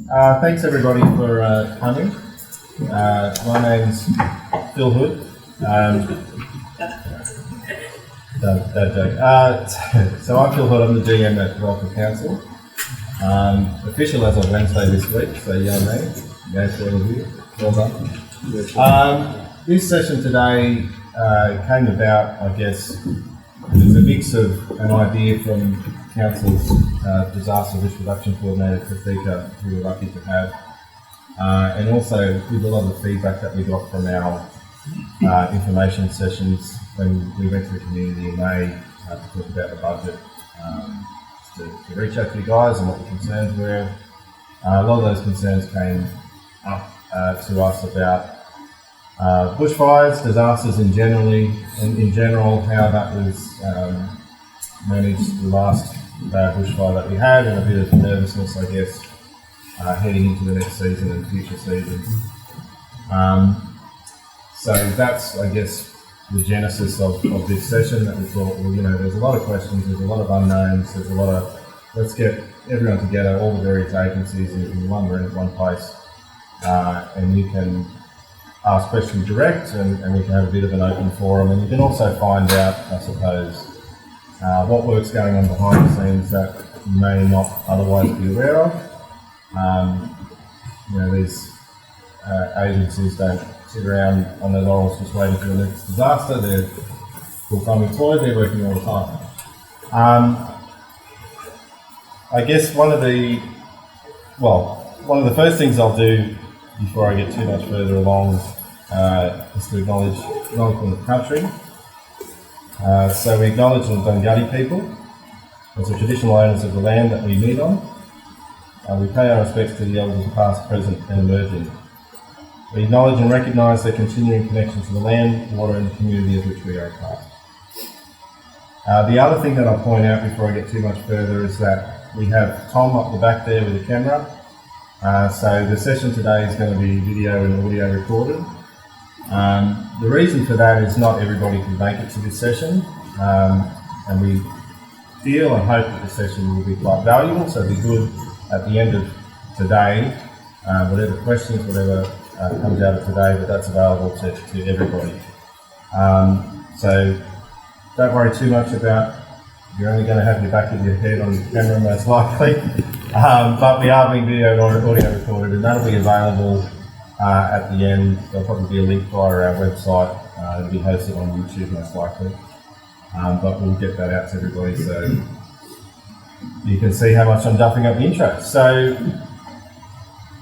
Thanks everybody for coming. My name's Phil Hood. Don't joke. So I'm Phil Hood, I'm the GM at Walcha Council. Official as of Wednesday this week, so yeah, mate. Yes, all of you. Well done. This session today came about, I guess, it's a mix of an idea from Council's Disaster Risk Reduction Coordinator, Kathika, who we're lucky to have, and also with a lot of the feedback that we got from our information sessions when we went to the community in May to talk about the budget, to reach out to you guys and what the concerns were. A lot of those concerns came up to us about bushfires, disasters in general, how that was managed the last bushfire that we had, and a bit of nervousness, I guess, heading into the next season and future seasons. So that's, I guess, the genesis of this session, that we thought, well, you know, there's a lot of questions, there's a lot of unknowns, there's a lot of, let's get everyone together, all the various agencies in one room, one place, and you can ask questions direct, and we can have a bit of an open forum, and you can also find out, I suppose, what work's going on behind the scenes that you may not otherwise be aware of. You know, these agencies don't sit around on their laurels just waiting for the next disaster. They're full-time employed, they're working all the time. I guess one of the first things I'll do before I get too much further along is to acknowledge the country. So we acknowledge the Dunghutti people as the traditional owners of the land that we meet on. We pay our respects to the elders past, present and emerging. We acknowledge and recognise their continuing connection to the land, water and the community of which we are a part. The other thing that I'll point out before I get too much further is that we have Tom up the back there with a camera. So the session today is going to be video and audio recorded. The reason for that is not everybody can make it to this session, and we feel and hope that the session will be quite valuable, so it'll be good at the end of today, whatever questions, whatever comes out of today, but that's available to everybody. So don't worry too much about, you're only going to have your back of your head on the camera most likely, but we are being video and audio recorded, and that'll be available at the end. There'll probably be a link via our website. It'll be hosted on YouTube most likely, but we'll get that out to everybody so you can see how much I'm duffing up the intro. So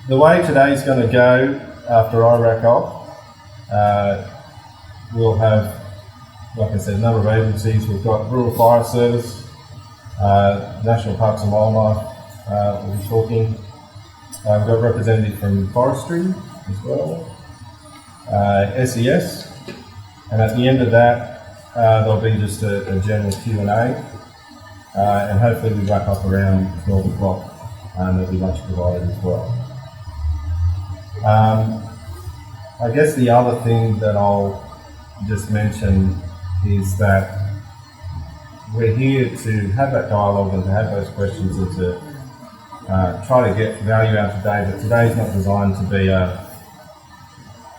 the way today's going to go, after I wrap up, we'll have, like I said, a number of agencies. We've got Rural Fire Service, National Parks and Wildlife will be talking. We've got a representative from Forestry as well, SES, and at the end of that there'll be just a general Q&A, and hopefully we wrap up around 12 o'clock, and there'll be lunch provided as well. I guess the other thing that I'll just mention is that we're here to have that dialogue and to have those questions and to try to get value out today, but today's not designed to be a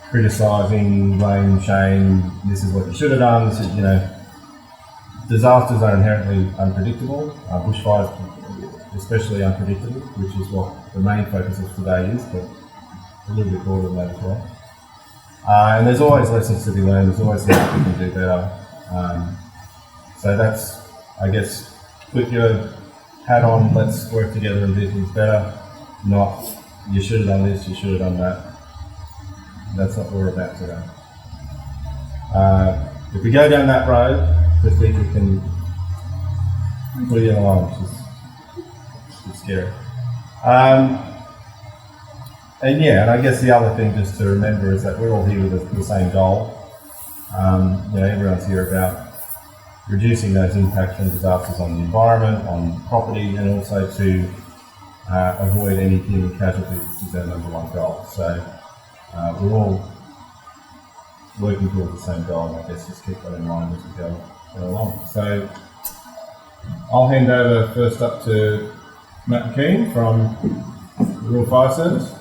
criticising, blame, shame, this is what you should have done, this is, you know, disasters are inherently unpredictable, bushfires especially unpredictable, which is what the main focus of today is, but a little bit broader than that as well. And there's always lessons to be learned, there's always things that we can do better. So that's, I guess, put your hat on, let's work together and do things better, not you should have done this, you should have done that. That's not what we're about today. If we go down that road, the teacher can put you in a line, which is scary. And yeah, and I guess the other thing just to remember is that we're all here with the same goal. You know, everyone's here about reducing those impacts from disasters on the environment, on property, and also to avoid any human casualties, which is our number one goal. So we're all working towards the same goal, and I guess just keep that in mind as we go along. So I'll hand over first up to Matt McKean from Rural Fire Service.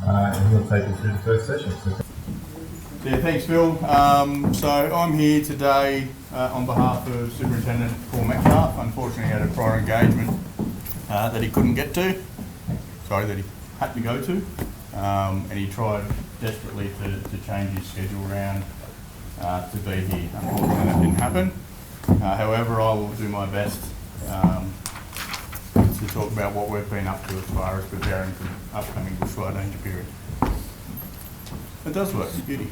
And he'll take us through the first session. Yeah, thanks, Phil. So I'm here today on behalf of Superintendent Paul Metcalf. Unfortunately, he had a prior engagement that he couldn't get to. Sorry, that he had to go to. And he tried desperately to change his schedule around to be here. Unfortunately, that didn't happen. However, I will do my best to talk about what we've been up to as far as preparing for the upcoming bushfire danger period. It does work, it's beauty.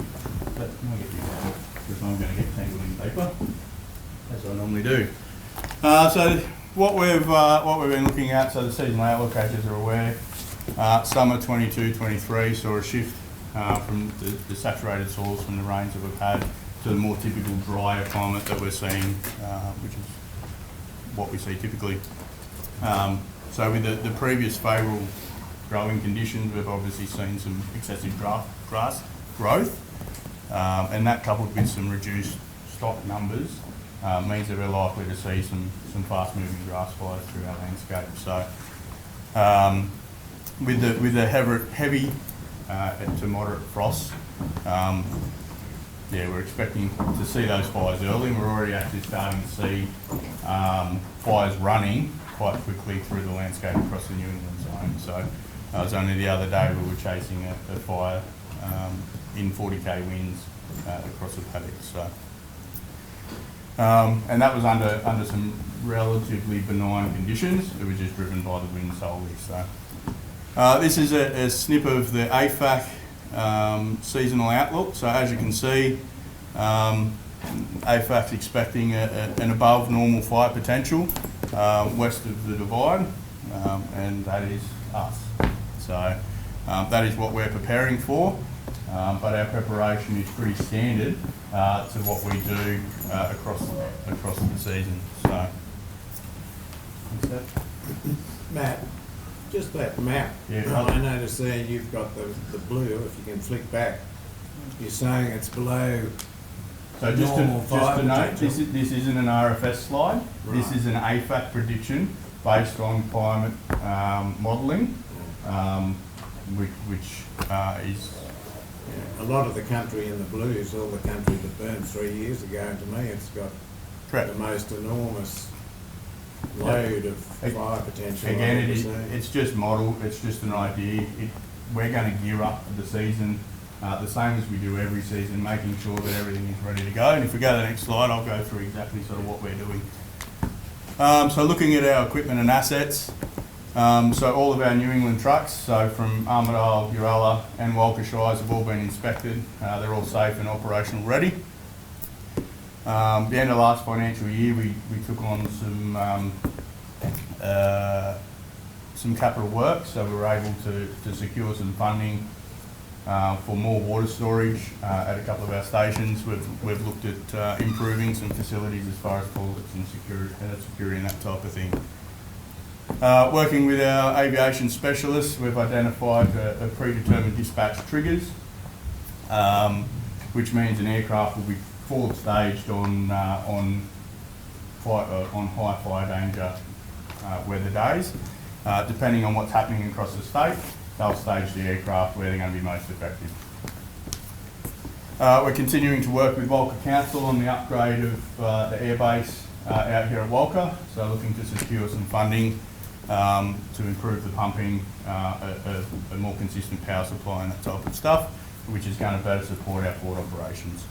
But I'll get you out because I'm going to get tangled in paper, as I normally do. So what we've been looking at, so the seasonal outlook, as you're aware, summer 22-23 saw a shift from the saturated soils from the rains that we've had to the more typical drier climate that we're seeing, which is what we see typically. So with the previous favourable growing conditions, we've obviously seen some excessive grass growth, and that coupled with some reduced stock numbers means that we're likely to see some fast-moving grass fires through our landscape. So with the heavy to moderate frosts, yeah, we're expecting to see those fires early, and we're already actually starting to see fires running quite quickly through the landscape across the New England zone. So it was only the other day we were chasing a fire in 40k winds across the paddock. So, and that was under some relatively benign conditions. It was just driven by the wind solely. So this is a snip of the AFAC seasonal outlook. So as you can see, AFAC's expecting an above normal fire potential west of the divide, and that is us. So that is what we're preparing for, but our preparation is pretty standard to what we do across the season. So Matt, just that map. Yeah, I noticed there you've got the blue, if you can flick back. You're saying it's below. So just to note, this isn't an RFS slide. Right. This is an AFAC prediction based on climate modelling, which is... Yeah, a lot of the country in the blues, all the country that burned 3 years ago, and to me it's got correct. the most enormous load of fire potential. Again, it's just model, it's just an idea. We're going to gear up for the season the same as we do every season, making sure that everything is ready to go. And if we go to the next slide, I'll go through exactly sort of what we're doing. So looking at our equipment and assets, so all of our New England trucks, so from Armidale, Uralla and Walcha Shires have all been inspected. They're all safe and operational ready. The end of last financial year, we took on some capital work, so we were able to secure some funding for more water storage at a couple of our stations. We've looked at improving some facilities as far as toilets and security and that type of thing. Working with our aviation specialists, we've identified a predetermined dispatch triggers, which means an aircraft will be forward staged on high fire danger weather days. Depending on what's happening across the state, they'll stage the aircraft where they're going to be most effective. We're continuing to work with Walcha Council on the upgrade of the airbase out here at Walcha, so looking to secure some funding to improve the pumping, a more consistent power supply and that type of stuff, which is going to better support our port operations.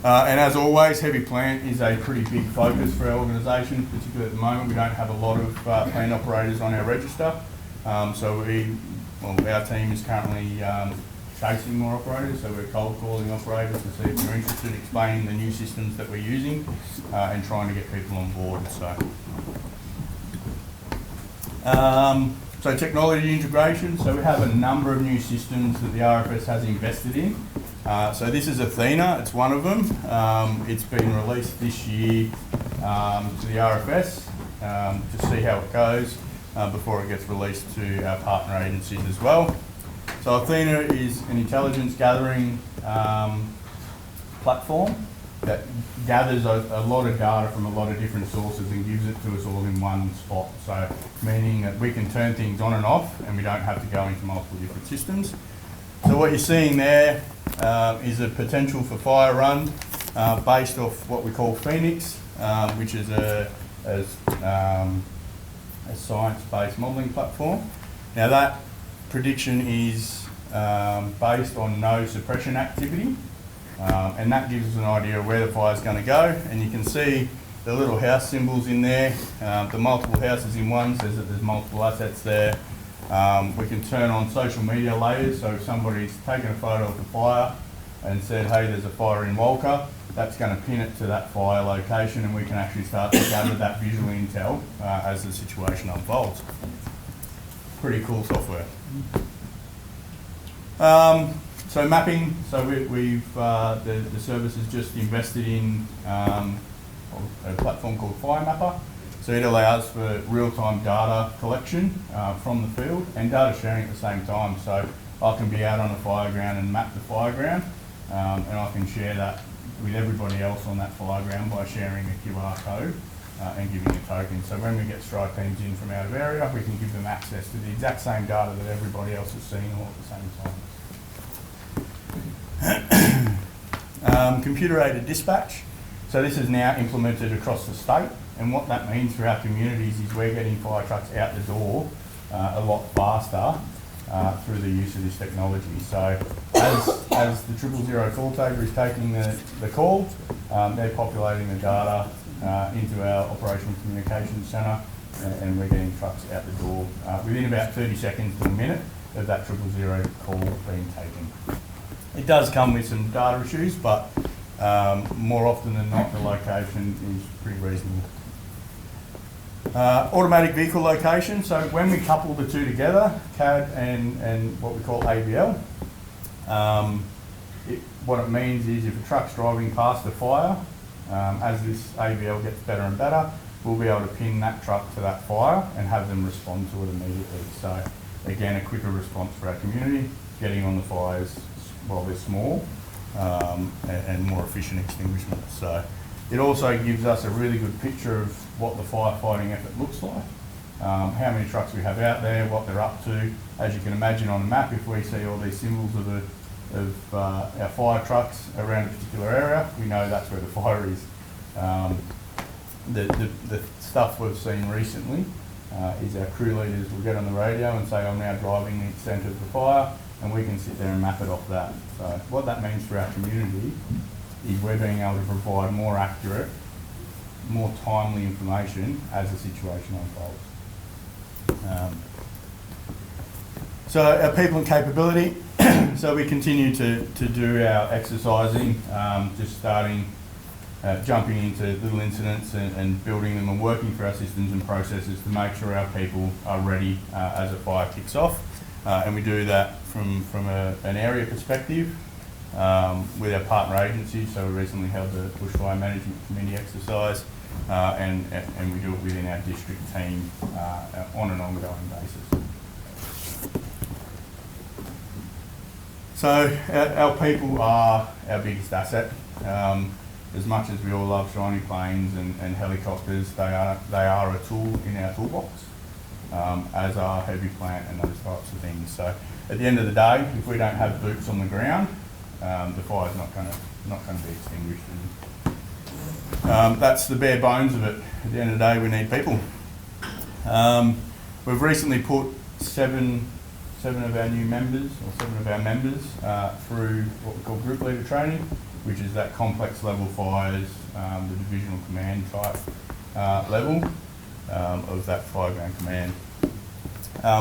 And as always, heavy plant is a pretty big focus for our organisation, particularly at the moment. We don't have a lot of plant operators on our register, so our team is currently chasing more operators, so we're cold calling operators to see if they're interested in explaining the new systems that we're using and trying to get people on board. So technology integration, so we have a number of new systems that the RFS has invested in. So this is Athena, it's one of them. It's been released this year to the RFS to see how it goes before it gets released to our partner agencies as well. So Athena is an intelligence gathering platform that gathers a lot of data from a lot of different sources and gives it to us all in one spot. So meaning that we can turn things on and off and we don't have to go into multiple different systems. So what you're seeing there is a potential for fire run based off what we call Phoenix, which is a science-based modelling platform. Now that prediction is based on no suppression activity, and that gives us an idea of where the fire is going to go. And you can see the little house symbols in there. The multiple houses in one says that there's multiple assets there. We can turn on social media layers, so if somebody's taken a photo of the fire and said, hey, there's a fire in Walcha, that's going to pin it to that fire location, and we can actually start to gather that visual intel as the situation unfolds. Pretty cool software. So mapping, so the service has just invested in a platform called Fire Mapper. So it allows for real-time data collection from the field and data sharing at the same time. So I can be out on a fire ground and map the fire ground, and I can share that with everybody else on that fire ground by sharing a QR code and giving a token. So when we get strike teams in from out of area, we can give them access to the exact same data that everybody else is seeing all at the same time. Computer-aided dispatch. So this is now implemented across the state, and what that means for our communities is we're getting fire trucks out the door a lot faster through the use of this technology. So as the 000 call taker is taking the call, they're populating the data into our operational communications centre, and we're getting trucks out the door within about 30 seconds to a minute of that 000 call being taken. It does come with some data issues, but more often than not, the location is pretty reasonable. Automatic vehicle location. So when we couple the two together, CAD and what we call AVL, what it means is if a truck's driving past a fire, as this AVL gets better and better, we'll be able to pin that truck to that fire and have them respond to it immediately. So again, a quicker response for our community, getting on the fires while they're small, and more efficient extinguishment. So it also gives us a really good picture of what the firefighting effort looks like, how many trucks we have out there, what they're up to. As you can imagine on a map, if we see all these symbols of our fire trucks around a particular area, we know that's where the fire is. The stuff we've seen recently is our crew leaders will get on the radio and say, I'm now driving the extent of the fire, and we can sit there and map it off that. So what that means for our community is we're being able to provide more accurate, more timely information as the situation unfolds. So our people and capability, so we continue to do our exercising, just starting, jumping into little incidents and building them and working through our systems and processes to make sure our people are ready as a fire kicks off. And we do that from an area perspective with our partner agencies. So we recently held the Bushfire Management Committee exercise, and we do it within our district team on an ongoing basis. So our people are our biggest asset. As much as we all love shiny planes and helicopters, they are a tool in our toolbox, as are heavy plant and those types of things. So at the end of the day, if we don't have boots on the ground, the fire's not going to be extinguished. And, that's the bare bones of it. At the end of the day, we need people. We've recently put seven of our new members, or 7 of our members, through what we call group leader training, which is that complex level fires, the divisional command type level of that fireground command.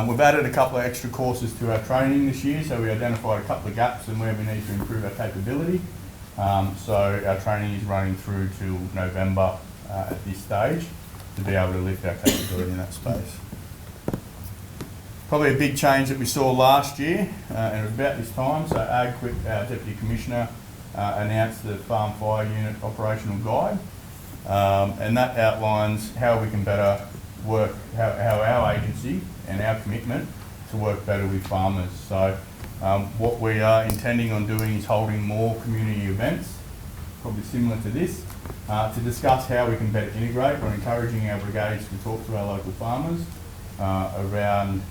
We've added a couple of extra courses to our training this year, so we identified a couple of gaps and where we need to improve our capability. So our training is running through till November at this stage to be able to lift our capability in that space. Probably a big change that we saw last year, and it was about this time, so AgQuip, our Deputy Commissioner, announced the Farm Fire Unit Operational Guide, and that outlines how we can better work, how our agency and our commitment to work better with farmers. So what we are intending on doing is holding more community events probably similar to this, to discuss how we can better integrate. We're encouraging our brigades to talk to our local farmers around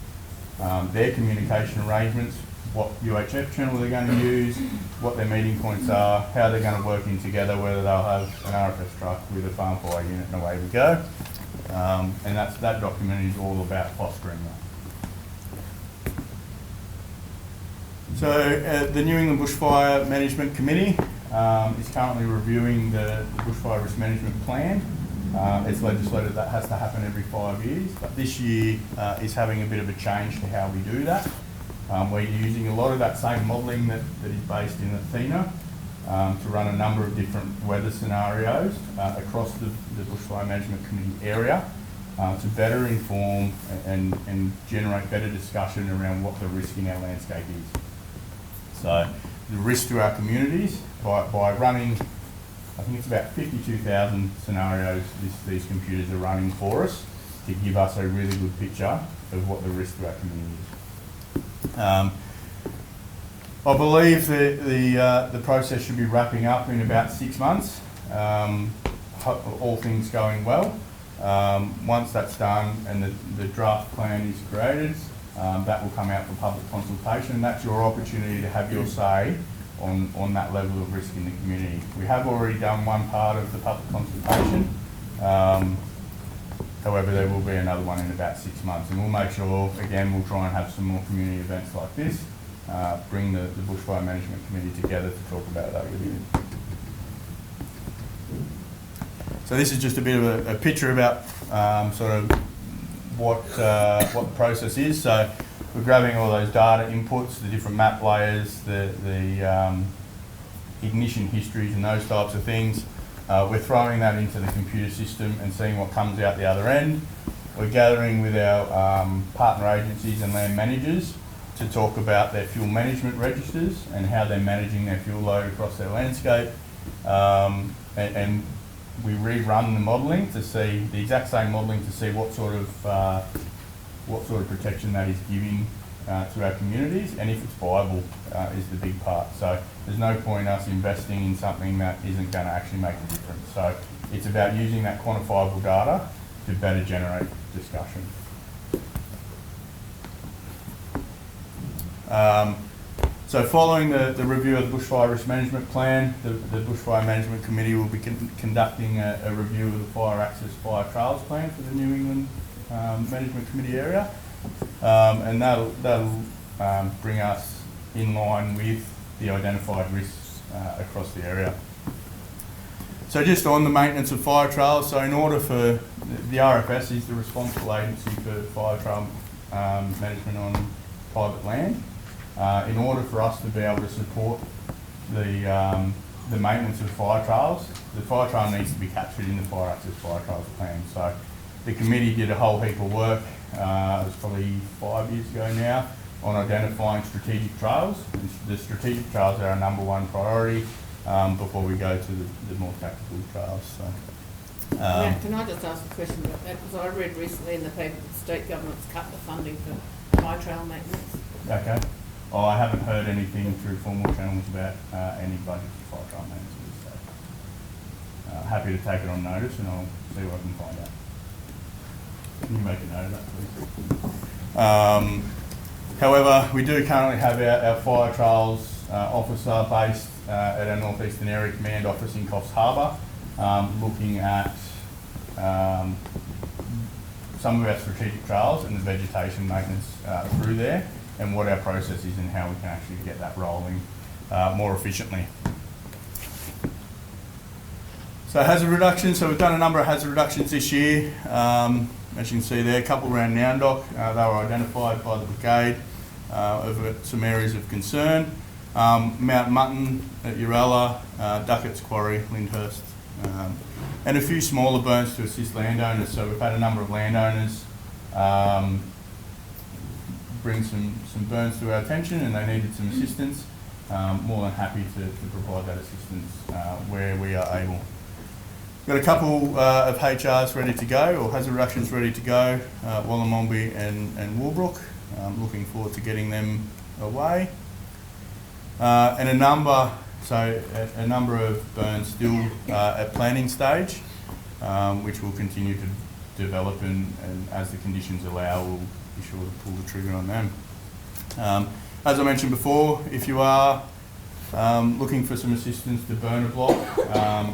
their communication arrangements, what UHF channel they're going to use, what their meeting points are, how they're going to work in together, whether they'll have an RFS truck with a farm fire unit, and away we go. And that document is all about fostering that. So the New England Bushfire Management Committee is currently reviewing the Bushfire Risk Management Plan. It's legislated that has to happen every 5 years, but this year is having a bit of a change to how we do that. We're using a lot of that same modelling that is based in Athena to run a number of different weather scenarios across the Bushfire Management Committee area to better inform and generate better discussion around what the risk in our landscape is. So the risk to our communities by running, I think it's about 52,000 scenarios these computers are running for us to give us a really good picture of what the risk to our community is. I believe the process should be wrapping up in about 6 months, all things going well. Once that's done and the draft plan is created, that will come out for public consultation, and that's your opportunity to have your say on that level of risk in the community. We have already done one part of the public consultation. However, there will be another one in about 6 months, and we'll make sure, again, we'll try and have some more community events like this, bring the Bushfire Management Committee together to talk about that with you. So this is just a bit of a picture about sort of what the process is. So we're grabbing all those data inputs, the different map layers, the ignition histories and those types of things. We're throwing that into the computer system and seeing what comes out the other end. We're gathering with our partner agencies and land managers to talk about their fuel management registers and how they're managing their fuel load across their landscape. And we rerun the modelling to see the exact same modelling to see what sort of protection that is giving to our communities, and if it's viable is the big part. So there's no point us investing in something that isn't going to actually make a difference. So it's about using that quantifiable data to better generate discussion. So following the review of the Bushfire Risk Management Plan, the Bushfire Management Committee will be conducting a review of the Fire Access Fire Trails Plan for the New England Management Committee area. And that'll bring us in line with the identified risks across the area. So just on the maintenance of fire trails, so in order for, the RFS is the responsible agency for fire trail management on private land. In order for us to be able to support the maintenance of fire trails, the fire trail needs to be captured in the Fire Access Fire Trails Plan. So the committee did a whole heap of work, it was probably 5 years ago now, on identifying strategic trails. And the strategic trails are our #1 priority before we go to the more tactical trails. So, Matt, can I just ask a question about that? Because I read recently in the paper that the state government's cut the funding for fire trail maintenance. okay. Oh, I haven't heard anything through formal channels about any budget for fire trail maintenance at this stage. Happy to take it on notice, and I'll see what I can find out. Can you make a note of that, please? However, we do currently have our fire trails officer based at our North Eastern Area Command Office in Coffs Harbour, looking at some of our strategic trails and the vegetation maintenance through there, and what our process is and how we can actually get that rolling more efficiently. So hazard reduction, so we've done a number of hazard reductions this year. As you can see there, a couple around Noundock, they were identified by the brigade of some areas of concern. Mount Mutton at Urella, Duckett's Quarry, Lyndhurst, and a few smaller burns to assist landowners. So we've had a number of landowners bring some burns to our attention, and they needed some assistance. More than happy to provide that assistance where we are able. Got a couple of HRs ready to go, or hazard reductions ready to go, Wallamombi and Woolbrook. Looking forward to getting them away. And a number So a number of burns still at planning stage, which will continue to develop, and as the conditions allow, we'll be sure to pull the trigger on them. As I mentioned before, if you are looking for some assistance to burn a block,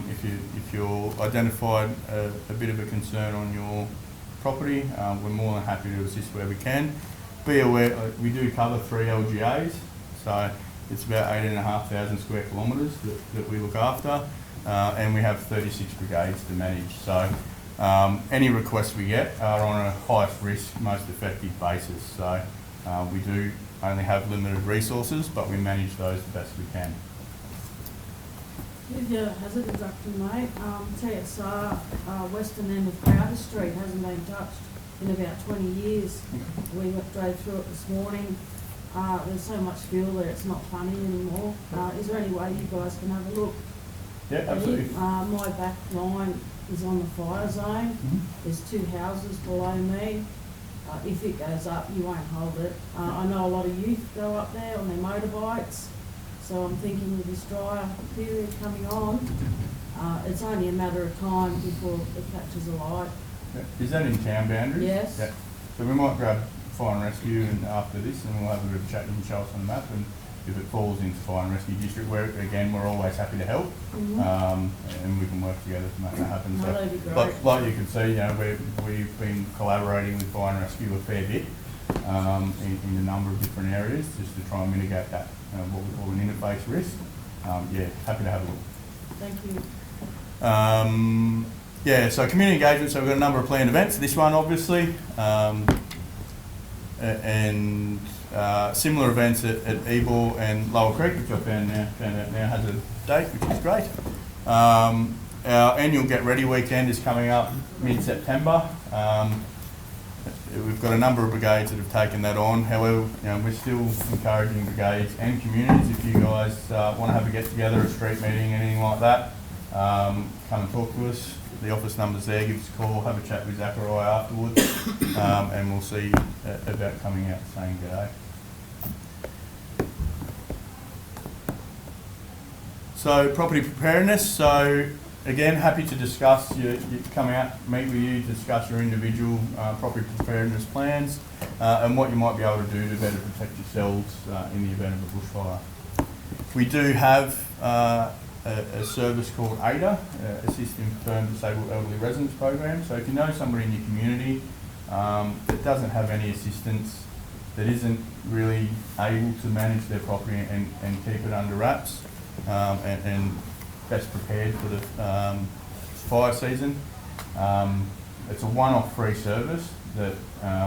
if you're identified a bit of a concern on your property, we're more than happy to assist where we can. Be aware, we do cover 3 LGAs, so it's about 8,500 square kilometres that we look after, and we have 36 brigades to manage. So any requests we get are on a highest risk, most effective basis. So we do only have limited resources, but we manage those the best we can. With your hazard reduction, mate, TSR western end of Crowder Street hasn't been touched in about 20 years. We drove through it this morning. There's so much fuel there, it's not funny anymore. Is there any way you guys can have a look? Yeah, absolutely. My back line is on the fire zone. Mm-hmm. There's 2 houses below me. If it goes up, you won't hold it. I know a lot of youth go up there on their motorbikes, so I'm thinking with this drier period coming on, it's only a matter of time before it catches alight. Is that in town boundaries? Yes. Yeah. So we might grab fire and rescue and after this, and we'll have a bit of a chat. You can show us on the map, and if it falls into fire and rescue district, where again we're always happy to help, and we can work together to make that happen. No, So, that'd be great. like you can see, you know, we've been collaborating with fire and rescue a fair bit in a number of different areas, just to try and mitigate that what we call an interface risk. Yeah, happy to have a look. Thank you. Yeah, so community engagement, so we've got a number of planned events. This one, obviously, and similar events at Ebor and Lower Creek, which I found out now has a date, which is great. Our annual Get Ready weekend is coming up mid-September. We've got a number of brigades that have taken that on. However, you know, we're still encouraging brigades and communities, if you guys want to have a get-together, a street meeting, anything like that, come and talk to us. The office number's there, give us a call, have a chat with Zachariah afterwards, and we'll see about coming out saying g'day. So, property preparedness. So, again, happy to discuss, you come out, meet with you, discuss your individual property preparedness plans and what you might be able to do to better protect yourselves in the event of a bushfire. We do have a service called ADA, Assisting Firm Disabled Elderly Residents Program. So if you know somebody in your community that doesn't have any assistance, that isn't really able to manage their property and keep it under wraps and best prepared for the fire season, it's a one-off free service that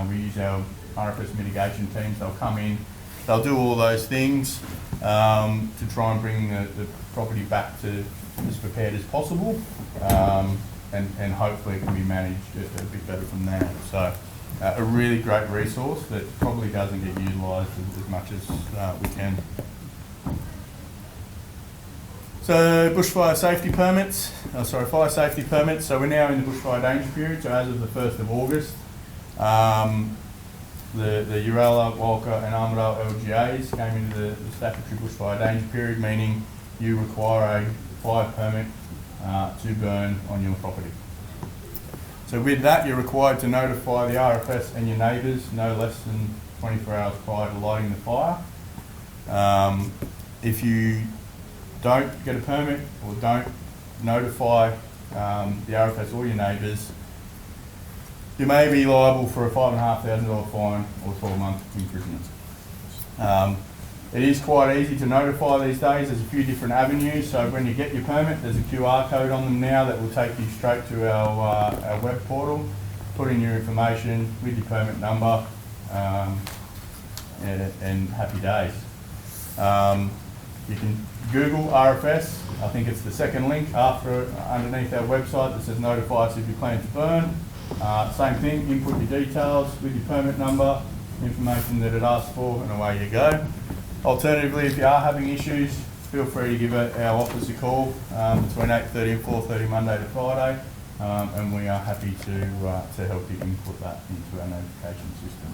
we use our RFS mitigation teams. They'll come in, they'll do all those things to try and bring the property back to as prepared as possible, and hopefully it can be managed a bit better from there. So a really great resource that probably doesn't get utilised as much as we can. So bushfire safety permits, fire safety permits. So we're now in the bushfire danger period. So as of the 1st of August, the Uralla, Walcha and Armidale LGAs came into the statutory bushfire danger period, meaning you require a fire permit to burn on your property. So with that, you're required to notify the RFS and your neighbours no less than 24 hours prior to lighting the fire. If you don't get a permit or don't notify the RFS or your neighbours, you may be liable for a $5,500 fine or 12-month imprisonment. It is quite easy to notify these days. There's a few different avenues. So when you get your permit, there's a QR code on them now that will take you straight to our web portal. Put in your information with your permit number, and happy days. You can Google RFS. I think it's the second link underneath our website that says notify us if you plan to burn. Same thing, input your details with your permit number, information that it asks for, and away you go. Alternatively, if you are having issues, feel free to give our office a call between 8:30 and 4:30 Monday to Friday, and we are happy to help you input that into our notification system.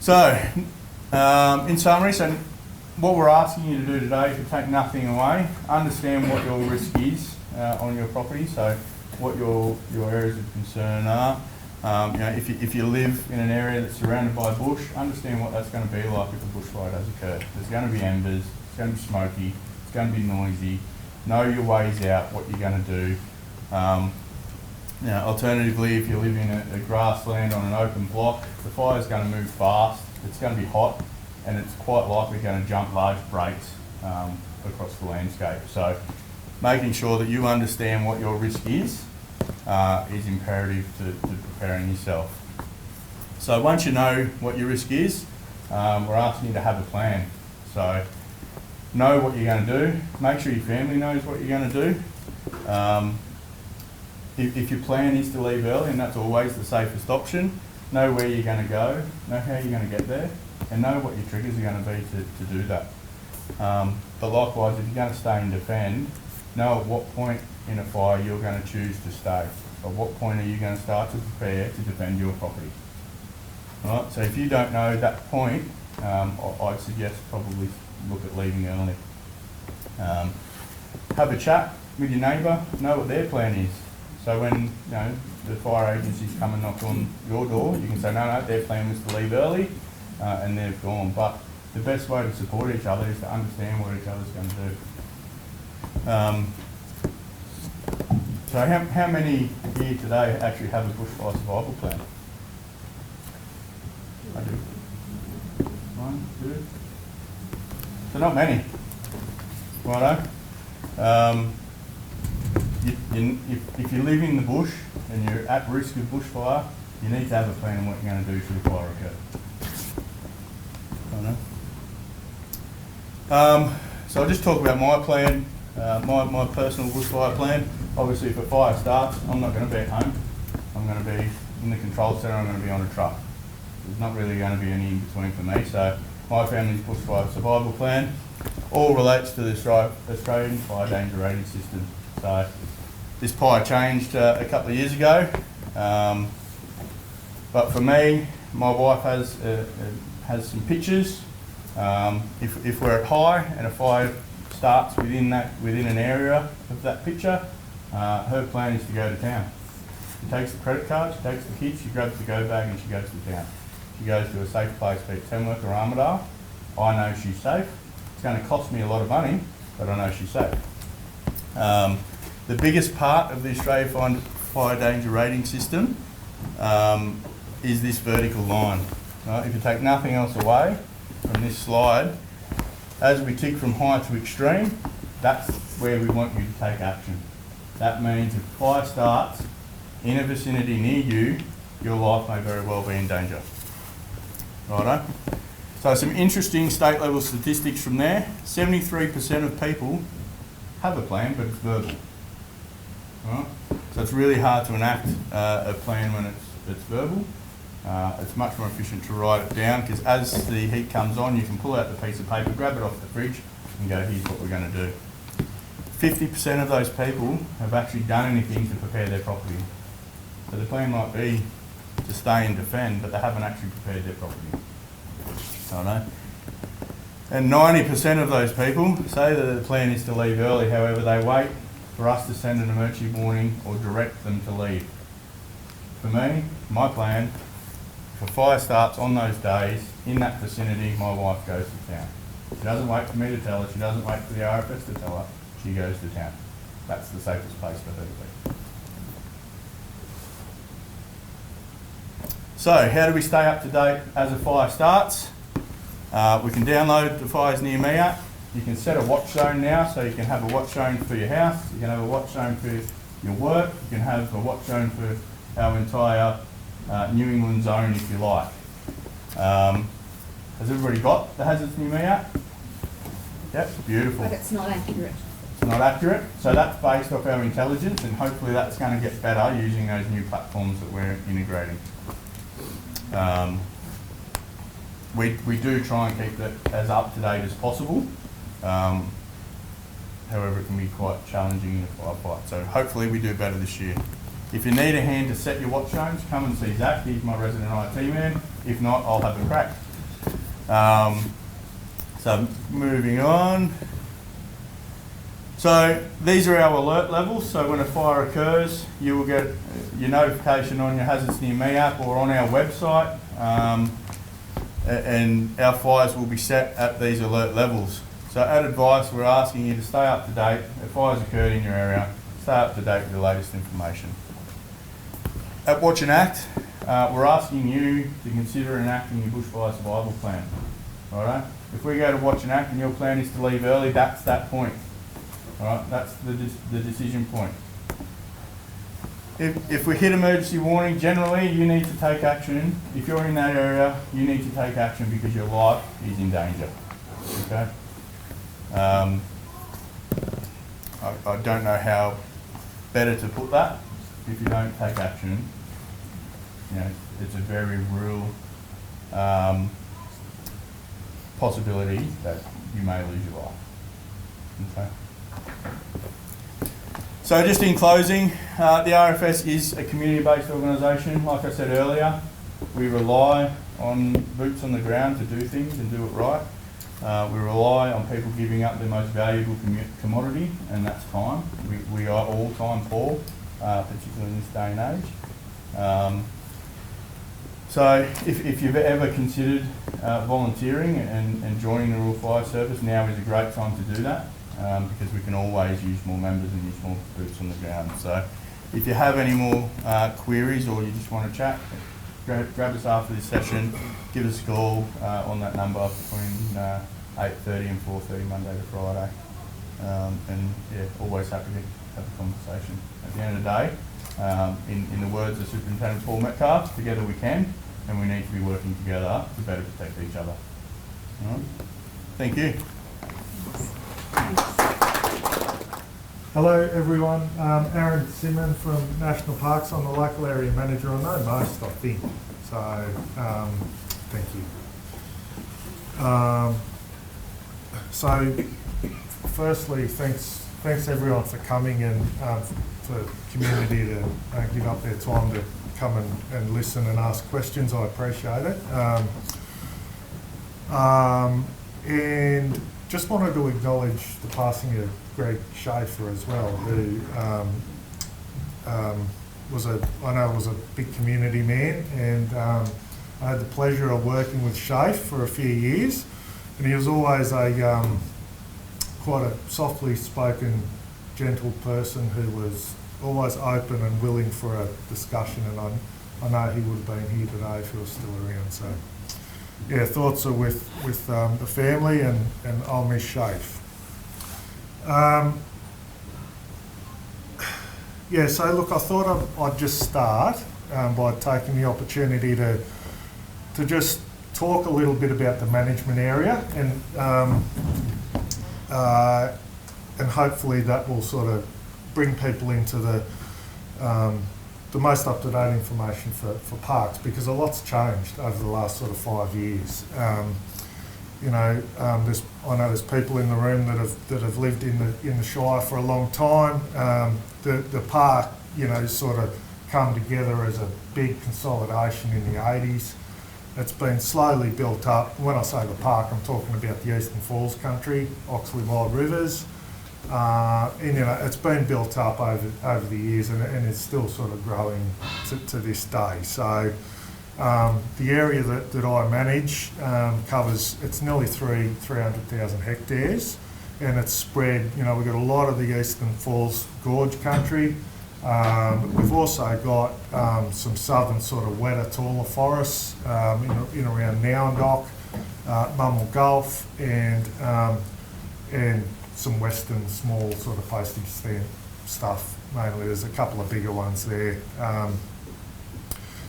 So In summary, so what we're asking you to do today is to take nothing away, understand what your risk is on your property, so what your areas of concern are. If you live in an area that's surrounded by bush, understand what that's going to be like if a bushfire does occur. There's going to be embers, it's going to be smoky, it's going to be noisy. Know your ways out, what you're going to do. Alternatively, if you live in a grassland on an open block, the fire's going to move fast, it's going to be hot, and it's quite likely going to jump large breaks across the landscape. So making sure that you understand what your risk is imperative to preparing yourself. So once you know what your risk is, we're asking you to have a plan. So know what you're going to do, make sure your family knows what you're going to do. If your plan is to leave early, and that's always the safest option, know where you're going to go, know how you're going to get there, and know what your triggers are going to be to do that. But likewise, if you're going to stay and defend, know at what point in a fire you're going to choose to stay. At what point are you going to start to prepare to defend your property? All right, so if you don't know that point, I'd suggest probably look at leaving early. Have a chat with your neighbour, know what their plan is. So when the fire agencies come and knock on your door, you can say, no, their plan was to leave early, and they've gone. But the best way to support each other is to understand what each other's going to do. So how many here today actually have a bushfire survival plan? I do. 1, 2. So not many. Righto. If you live in the bush and you're at risk of bushfire, you need to have a plan on what you're going to do should the fire occur. So I'll just talk about my plan, my personal bushfire plan. Obviously, if a fire starts, I'm not going to be at home. I'm going to be in the control centre, I'm going to be on a truck. There's not really going to be any in between for me. So my family's bushfire survival plan all relates to the Australian fire danger rating system. So this pie changed a couple of years ago, but for me, my wife has some pictures. If we're at high and a fire starts within an area of that picture, her plan is to go to town. She takes the credit card, she takes the kids, she grabs the go bag and she goes to town. She goes to a safe place, be it Tamworth or Armidale. I know she's safe. It's going to cost me a lot of money, but I know she's safe. The biggest part of the Australia Fire Danger Rating System is this vertical line. Right? If you take nothing else away from this slide, as we tick from high to extreme, that's where we want you to take action. That means if fire starts in a vicinity near you, your life may very well be in danger. Righto? So some interesting state level statistics from there. 73% of people have a plan, but it's verbal. Right? So it's really hard to enact a plan when it's verbal. It's much more efficient to write it down, because as the heat comes on, you can pull out the piece of paper, grab it off the fridge and go, here's what we're going to do. 50% of those people have actually done anything to prepare their property. So the plan might be to stay and defend, but they haven't actually prepared their property. I know. And 90% of those people say that the plan is to leave early, however they wait for us to send an emergency warning or direct them to leave. For me, my plan, if a fire starts on those days in that vicinity, my wife goes to town. She doesn't wait for me to tell her, she doesn't wait for the RFS to tell her, she goes to town. That's the safest place for her to be. So, how do we stay up to date as a fire starts? We can download the Fires Near Me app. You can set a watch zone now, so you can have a watch zone for your house, you can have a watch zone for your work, you can have a watch zone for our entire New England zone if you like. Has everybody got the Hazards Near Me app? Yep, beautiful. But it's not accurate. It's not accurate, so that's based off our intelligence, and hopefully that's going to get better using those new platforms that we're integrating. We do try and keep it as up to date as possible. However, it can be quite challenging in a firefight. So hopefully we do better this year. If you need a hand to set your watch zones, come and see Zach. He's my resident IT man. If not, I'll have a crack. So moving on. So these are our alert levels. So when a fire occurs, you will get your notification on your Hazards Near Me app or on our website, and our fires will be set at these alert levels. So at advice, we're asking you to stay up to date. If fires occurred in your area, stay up to date with the latest information. At Watch and Act, we're asking you to consider enacting your bushfire survival plan. Alright? If we go to Watch and Act and your plan is to leave early, that's that point. Alright? That's the decision point. If we hit emergency warning, generally you need to take action. If you're in that area, you need to take action because your life is in danger. Okay? I don't know how better to put that. If you don't take action, you know, it's a very real possibility that you may lose your life. Okay. So just in closing, the RFS is a community-based organisation. Like I said earlier, we rely on boots on the ground to do things and do it right. We rely on people giving up their most valuable commodity, and that's time. We are all time poor, particularly in this day and age. So if you've ever considered volunteering and joining the Rural Fire Service, now is a great time to do that, because we can always use more members and use more boots on the ground. So if you have any more queries or you just want to chat, grab us after this session, give us a call on that number between 8:30 and 4:30 Monday to Friday. And yeah, always happy to have a conversation. At the end of the day, in the words of Superintendent Paul Metcalf, together we can, and we need to be working together to better protect each other. All right. Thank you. Hello everyone, Aaron Simon from National Parks. I'm the local area manager. I know most, I think, so thank you. So firstly, thanks everyone for coming and for the community to give up their time to come and listen and ask questions. I appreciate it. And just wanted to acknowledge the passing of Greg Schaefer as well, who was a big community man, and I had the pleasure of working with Schaefer for a few years, and he was always quite a softly spoken, gentle person who was always open and willing for a discussion, and I know he would have been here today if he was still around. So yeah, thoughts are with the family, and I'll miss Schaefer. Yeah, so look, I thought I'd just start by taking the opportunity to just talk a little bit about the management area, and hopefully that will sort of bring people into the most up-to-date information for parks, because a lot's changed over the last sort of 5 years. You know, I know there's people in the room that have lived in the Shire for a long time. The park, you know, sort of come together as a big consolidation in the 80s. It's been slowly built up. When I say the park, I'm talking about the Eastern Falls country, Oxley Wild Rivers. And you know, it's been built up over the years, and it's still sort of growing to this day. So the area that I manage covers, it's nearly 300,000 hectares, and it's spread, you know, we've got a lot of the Eastern Falls Gorge country. We've also got some southern sort of wetter, taller forests in around Nowandock, Mummel Gulf, and some western small sort of postage stamp stuff mainly. There's a couple of bigger ones there.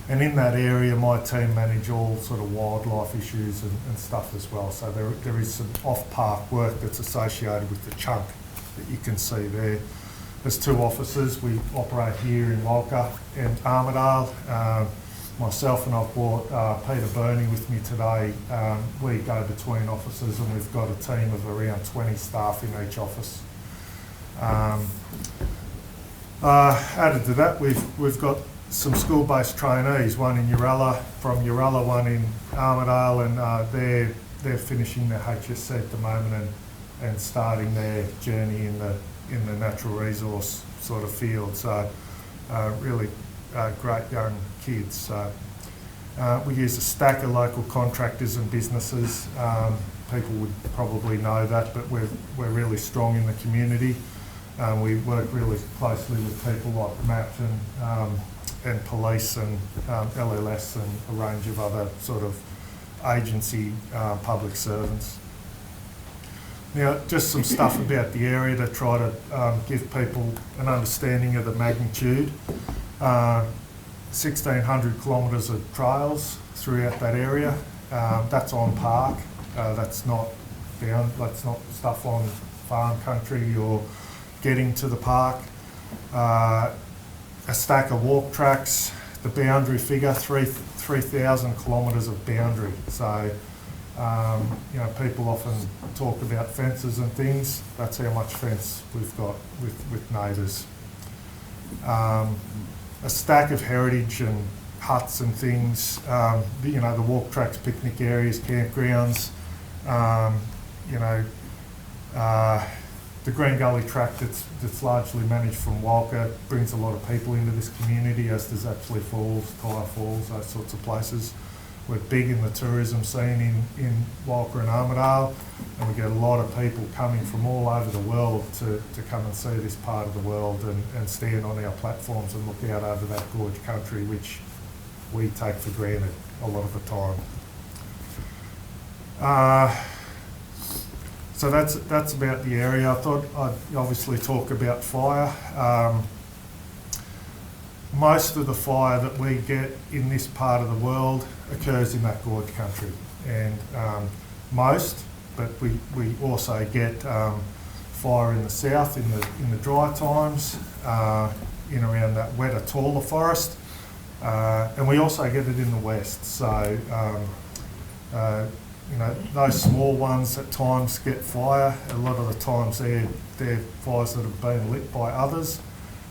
And in that area, my team manage all sort of wildlife issues and stuff as well. So there is some off-park work that's associated with the chunk that you can see there. There's 2 offices. We operate here in Walcha and Armidale. Myself, and I've brought Peter Burney with me today. We go between offices, and we've got a team of around 20 staff in each office. Added to that, we've got some school-based trainees, one in from Uralla, one in Armidale, and they're finishing their HSC at the moment and starting their journey in the natural resource sort of field. So really great young kids. So we use a stack of local contractors and businesses. People would probably know that, but we're really strong in the community. We work really closely with people like MAT and police and LLS and a range of other sort of agency public servants. Now, just some stuff about the area to try to give people an understanding of the magnitude. 1,600 kilometres of trails throughout that area. That's on park. That's not stuff on farm country or getting to the park. A stack of walk tracks. The boundary figure, 3,000 kilometres of boundary. So, people often talk about fences and things. That's how much fence we've got with neighbours. A stack of heritage and huts and things. The walk tracks, picnic areas, campgrounds. The Green Gully track that's largely managed from Walcha brings a lot of people into this community, as does Apsley Falls, Tyre Falls, those sorts of places. We're big in the tourism scene in Walcha and Armidale, and we get a lot of people coming from all over the world to come and see this part of the world and stand on our platforms and look out over that gorge country, which we take for granted a lot of the time. So that's about the area. I thought I'd obviously talk about fire. Most of the fire that we get in this part of the world occurs in that gorge country, and but we also get fire in the south in the dry times, in around that wetter, taller forest, and we also get it in the west. So. Those small ones at times get fire. A lot of the times they're fires that have been lit by others,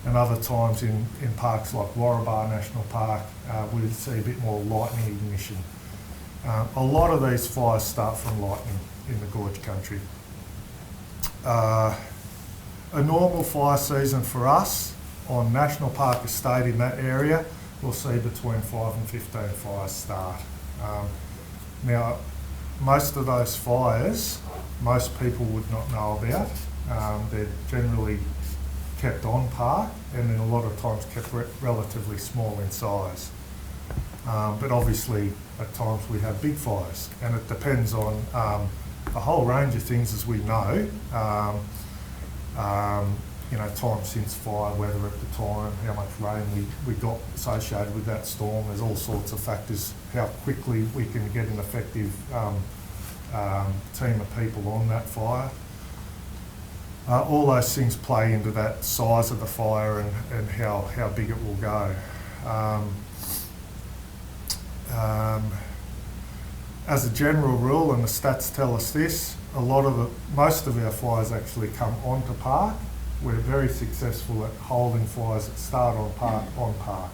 and other times in parks like Warrabar National Park, we see a bit more lightning ignition. A lot of these fires start from lightning in the gorge country. A normal fire season for us on National Park Estate in that area, we'll see between 5 and 15 fires start. Now, most of those fires, most people would not know about. They're generally kept on park, and then a lot of times kept relatively small in size. But obviously, at times we have big fires, and it depends on a whole range of things, as we know. Time since fire, weather at the time, how much rain we got associated with that storm. There's all sorts of factors, how quickly we can get an effective team of people on that fire. All those things play into that size of the fire and how big it will go. As a general rule, and the stats tell us this, most of our fires actually come onto park. We're very successful at holding fires that start on park,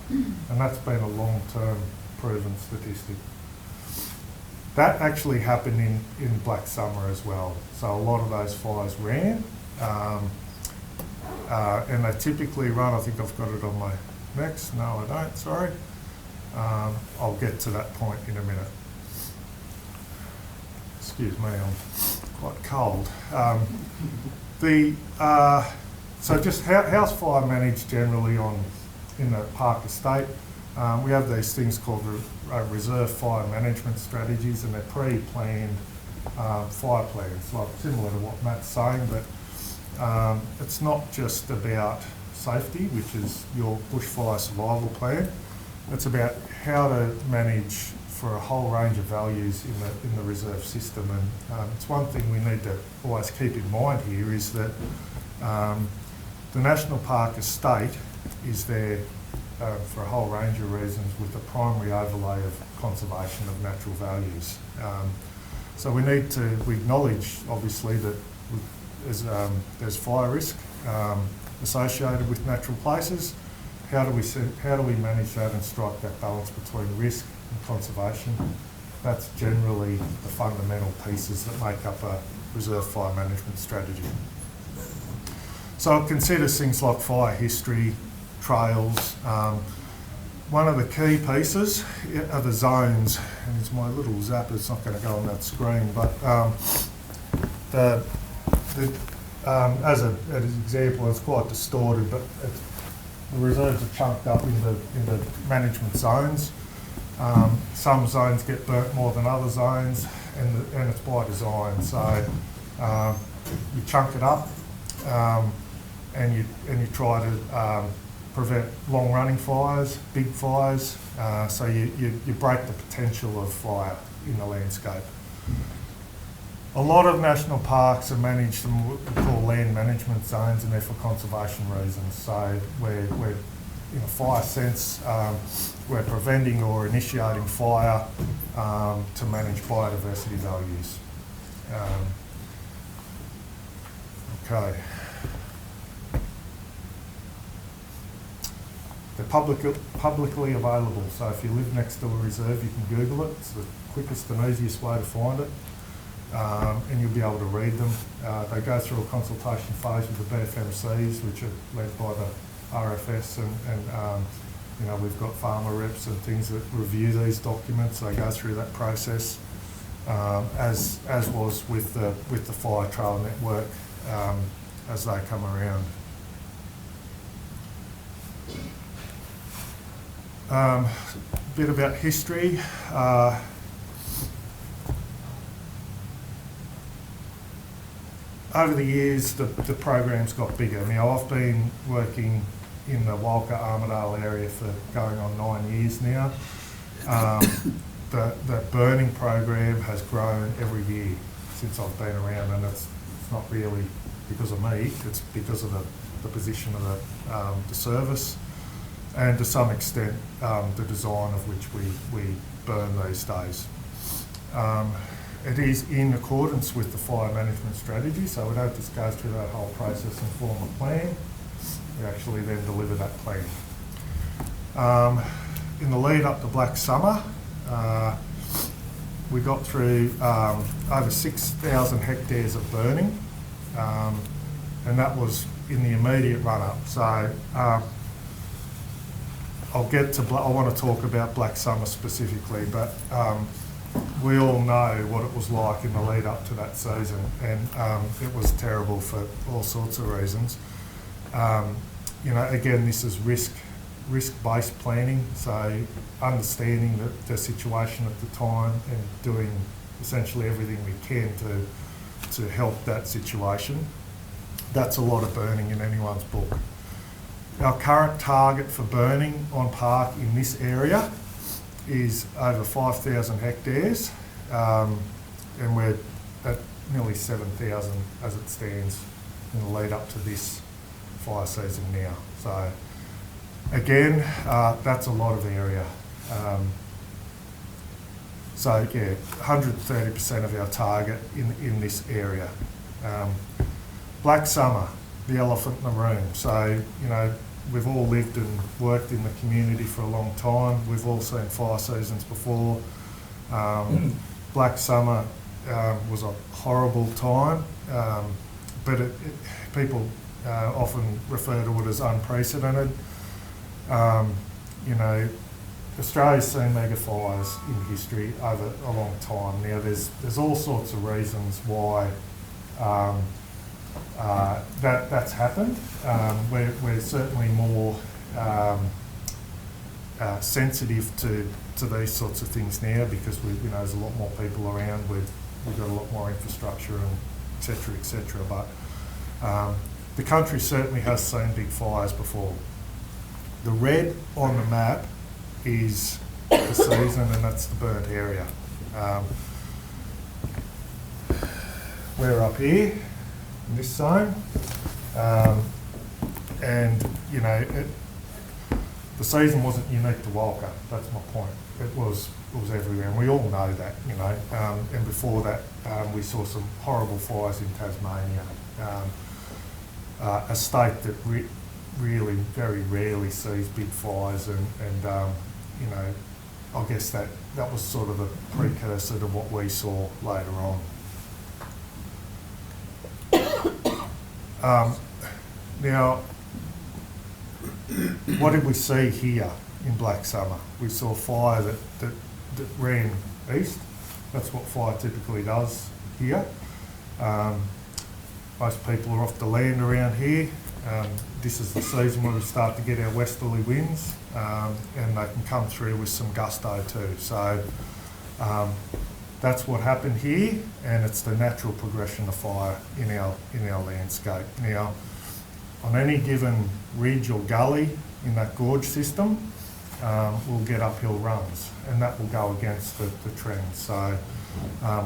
and that's been a long-term proven statistic. That actually happened in Black Summer as well. So a lot of those fires ran, and they typically run, I think I've got it on my next, no I don't, sorry. I'll get to that point in a minute. Excuse me, I'm quite cold. So just how's fire managed generally in the park estate? We have these things called reserve fire management strategies, and they're pre-planned fire plans, like similar to what Matt's saying, but it's not just about safety, which is your bushfire survival plan. It's about how to manage for a whole range of values in the reserve system, and it's one thing we need to always keep in mind here is that the National Park Estate is there for a whole range of reasons, with the primary overlay of conservation of natural values. So we acknowledge, obviously, that there's fire risk associated with natural places. how do we manage that and strike that balance between risk and conservation? That's generally the fundamental pieces that make up a reserve fire management strategy. So it considers things like fire history, trails. One of the key pieces are the zones, and it's my little zapper, it's not going to go on that screen, but as an example, it's quite distorted, but the reserves are chunked up into management zones. Some zones get burnt more than other zones, and it's by design. So you chunk it up, and you try to prevent long-running fires, big fires. So you break the potential of fire in the landscape. A lot of national parks are managed in what we call land management zones, and they're for conservation reasons. So we're in a fire sense, we're preventing or initiating fire to manage biodiversity values. Okay. They're publicly available, so if you live next to a reserve, you can Google it. It's the quickest and easiest way to find it, and you'll be able to read them. They go through a consultation phase with the BFMCs, which are led by the RFS, and you know, we've got farmer reps and things that review these documents. They go through that process, as was with the fire trail network as they come around. A bit about history. Over the years, the program's got bigger. Now, I've been working in the Walcha Armidale area for going on 9 years now. The burning program has grown every year since I've been around, and it's not really because of me, it's because of the position of the service, and to some extent the design of which we burn these days. It is in accordance with the fire management strategy, so we don't just go through that whole process and form a plan. We actually then deliver that plan. In the lead up to Black Summer, we got through over 6,000 hectares of burning, and that was in the immediate run-up. So I want to talk about Black Summer specifically, but we all know what it was like in the lead up to that season, and it was terrible for all sorts of reasons. You know, again, this is risk-based planning, so understanding the situation at the time and doing essentially everything we can to help that situation. That's a lot of burning in anyone's book. Our current target for burning on park in this area is over 5,000 hectares, and we're at nearly 7,000 as it stands in the lead up to this fire season now. So again, that's a lot of area. So yeah, 130% of our target in this area. Black Summer, the elephant in the room. So, you know, we've all lived and worked in the community for a long time. We've all seen fire seasons before. Black Summer was a horrible time, but people often refer to it as unprecedented. You know, Australia's seen mega fires in history over a long time. Now, there's all sorts of reasons why that's happened. We're certainly more sensitive to these sorts of things now because you know, there's a lot more people around. We've got a lot more infrastructure and et cetera, but the country certainly has seen big fires before. The red on the map is the season, and that's the burnt area. We're up here in this zone, and you know, the season wasn't unique to Walcha. That's my point. It was everywhere, and we all know that, you know. And before that, we saw some horrible fires in Tasmania, a state that really very rarely sees big fires, and you know, I guess that was sort of the precursor to what we saw later on. Now, what did we see here in Black Summer? We saw fire that ran east. That's what fire typically does here. Most people are off the land around here. This is the season where we start to get our westerly winds, and they can come through with some gusto too. So that's what happened here, and it's the natural progression of fire in our landscape. Now, on any given ridge or gully in that gorge system, we'll get uphill runs, and that will go against the trend. So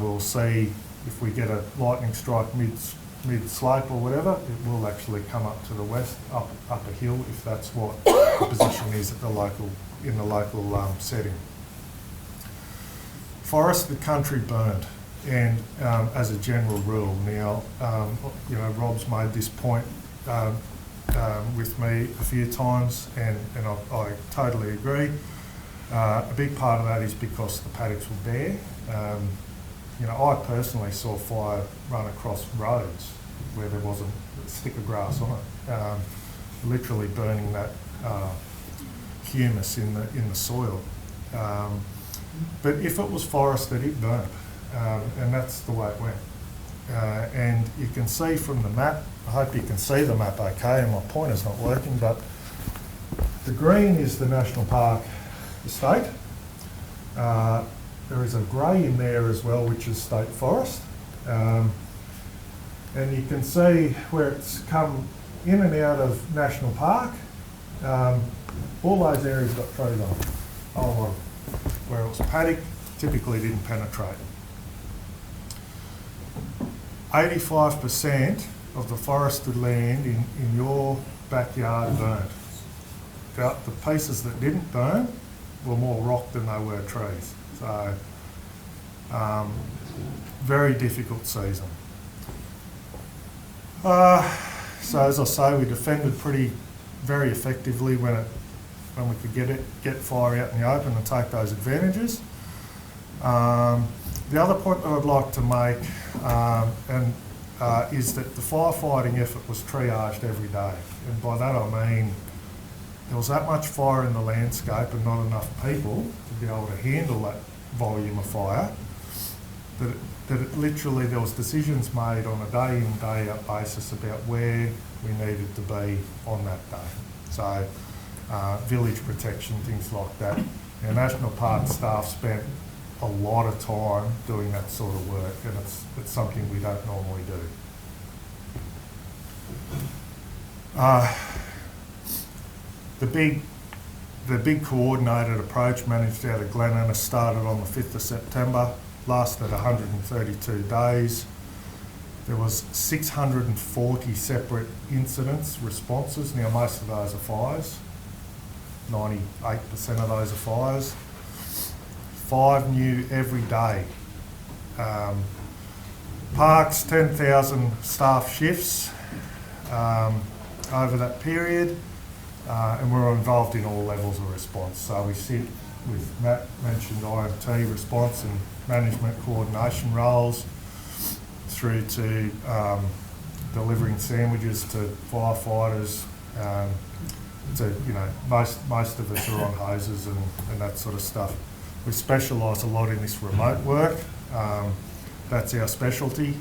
we'll see if we get a lightning strike mid-slope or whatever, it will actually come up to the west, up a hill, if that's what the position is at in the local setting. Forested country burned, and as a general rule, now, you know, Rob's made this point with me a few times, and I totally agree. A big part of that is because the paddocks were bare. You know, I personally saw fire run across roads where there wasn't a stick of grass on it, literally burning that humus in the soil. But if it was forested, it burned, and that's the way it went. And you can see from the map, I hope you can see the map okay, and my pointer's not working, but the green is the National Park estate. There is a grey in there as well, which is state forest. And you can see where it's come in and out of National Park. All those areas got trees on them. Oh, where it was paddock, typically didn't penetrate. 85% of the forested land in your backyard burned. The pieces that didn't burn were more rock than they were trees. So, very difficult season. So as I say, we defended very effectively when we could get fire out in the open and take those advantages. The other point that I'd like to make is that the firefighting effort was triaged every day, and by that I mean there was that much fire in the landscape and not enough people to be able to handle that volume of fire that it literally, there was decisions made on a day in, day out basis about where we needed to be on that day. So village protection, things like that. Our National Park staff spent a lot of time doing that sort of work, and it's something we don't normally do. The big coordinated approach managed out of Glen Anna started on the 5th of September, lasted 132 days. There was 640 separate incidents, responses. Now most of those are fires. 98% of those are fires. 5 new every day. Parks, 10,000 staff shifts over that period. And we're involved in all levels of response. So we sit with Matt mentioned IMT response and management coordination roles, through to delivering sandwiches to firefighters. To, you know, most of us are on hoses and that sort of stuff. We specialise a lot in this remote work. That's our specialty.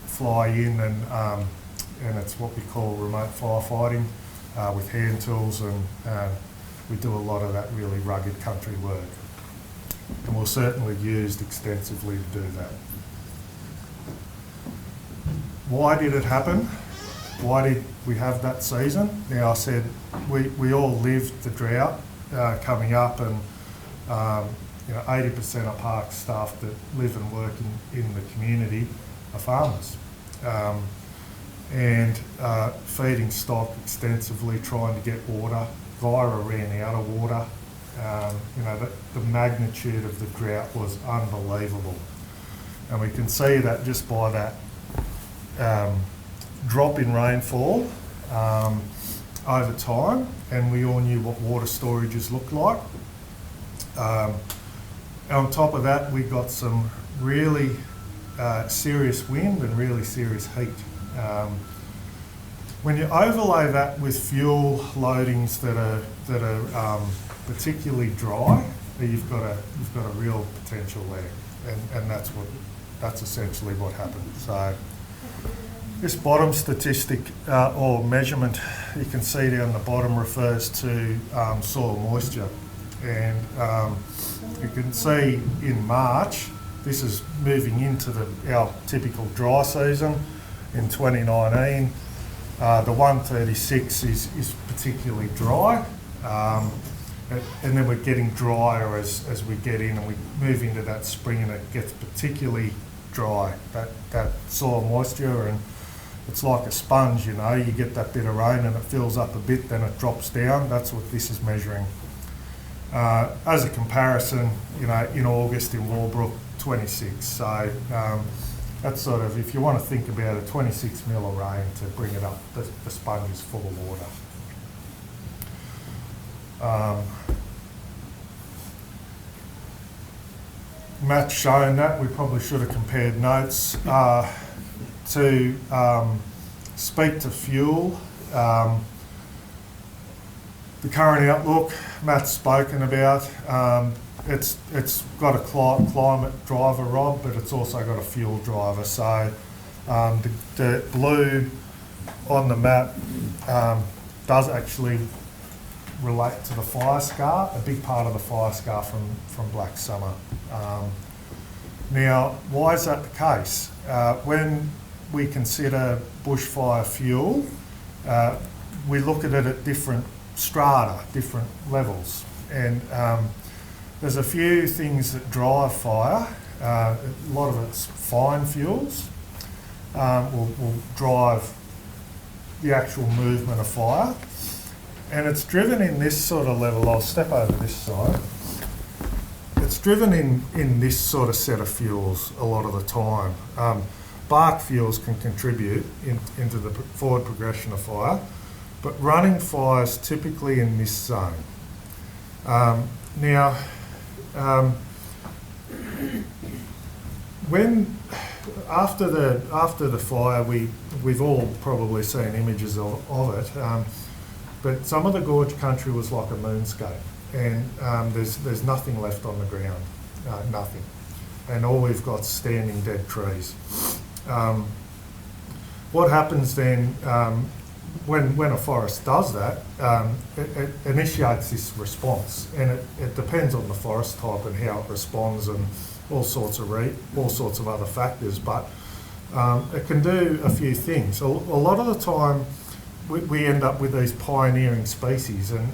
Fly in and it's what we call remote firefighting. With hand tools, and we do a lot of that really rugged country work. And we're certainly used extensively to do that. Why did it happen? Why did we have that season? Now I said we all lived the drought coming up, and you know, 80% of park staff that live and work in the community are farmers. And feeding stock extensively, trying to get water. Vira ran out of water. You know, the magnitude of the drought was unbelievable. And we can see that just by that drop in rainfall over time, and we all knew what water storages looked like. On top of that, we got some really serious wind and really serious heat. When you overlay that with fuel loadings that are particularly dry, you've got a real potential there, and that's essentially what happened. So this bottom statistic or measurement you can see down the bottom refers to soil moisture, and you can see in March this is moving into our typical dry season in 2019. The 136 is particularly dry, and then we're getting drier as we get in and we move into that spring, and it gets particularly dry, that soil moisture, and it's like a sponge, you know, you get that bit of rain and it fills up a bit, then it drops down. That's what this is measuring. As a comparison, you know, in August in Walbrook, 26. So that's sort of, if you want to think about it, 26 mil of rain to bring it up, the sponge is full of water. Matt's shown that. We probably should have compared notes. To speak to fuel, the current outlook Matt's spoken about, it's got a climate driver, Rob, but it's also got a fuel driver. So the blue on the map does actually relate to the fire scar, a big part of the fire scar from Black Summer. Now, why is that the case? When we consider bushfire fuel, we look at it at different strata, different levels, and there's a few things that drive fire. A lot of it's fine fuels will drive the actual movement of fire, and it's driven in this sort of level. I'll step over this side. It's driven in this sort of set of fuels a lot of the time. Bark fuels can contribute into the forward progression of fire, but running fires typically in this zone. Now, when after the fire, we've all probably seen images of it, but some of the gorge country was like a moonscape, and there's nothing left on the ground, nothing, and all we've got standing dead trees. What happens then when a forest does that? It initiates this response, and it depends on the forest type and how it responds, and all sorts of other factors. But it can do a few things. A lot of the time, we end up with these pioneering species, and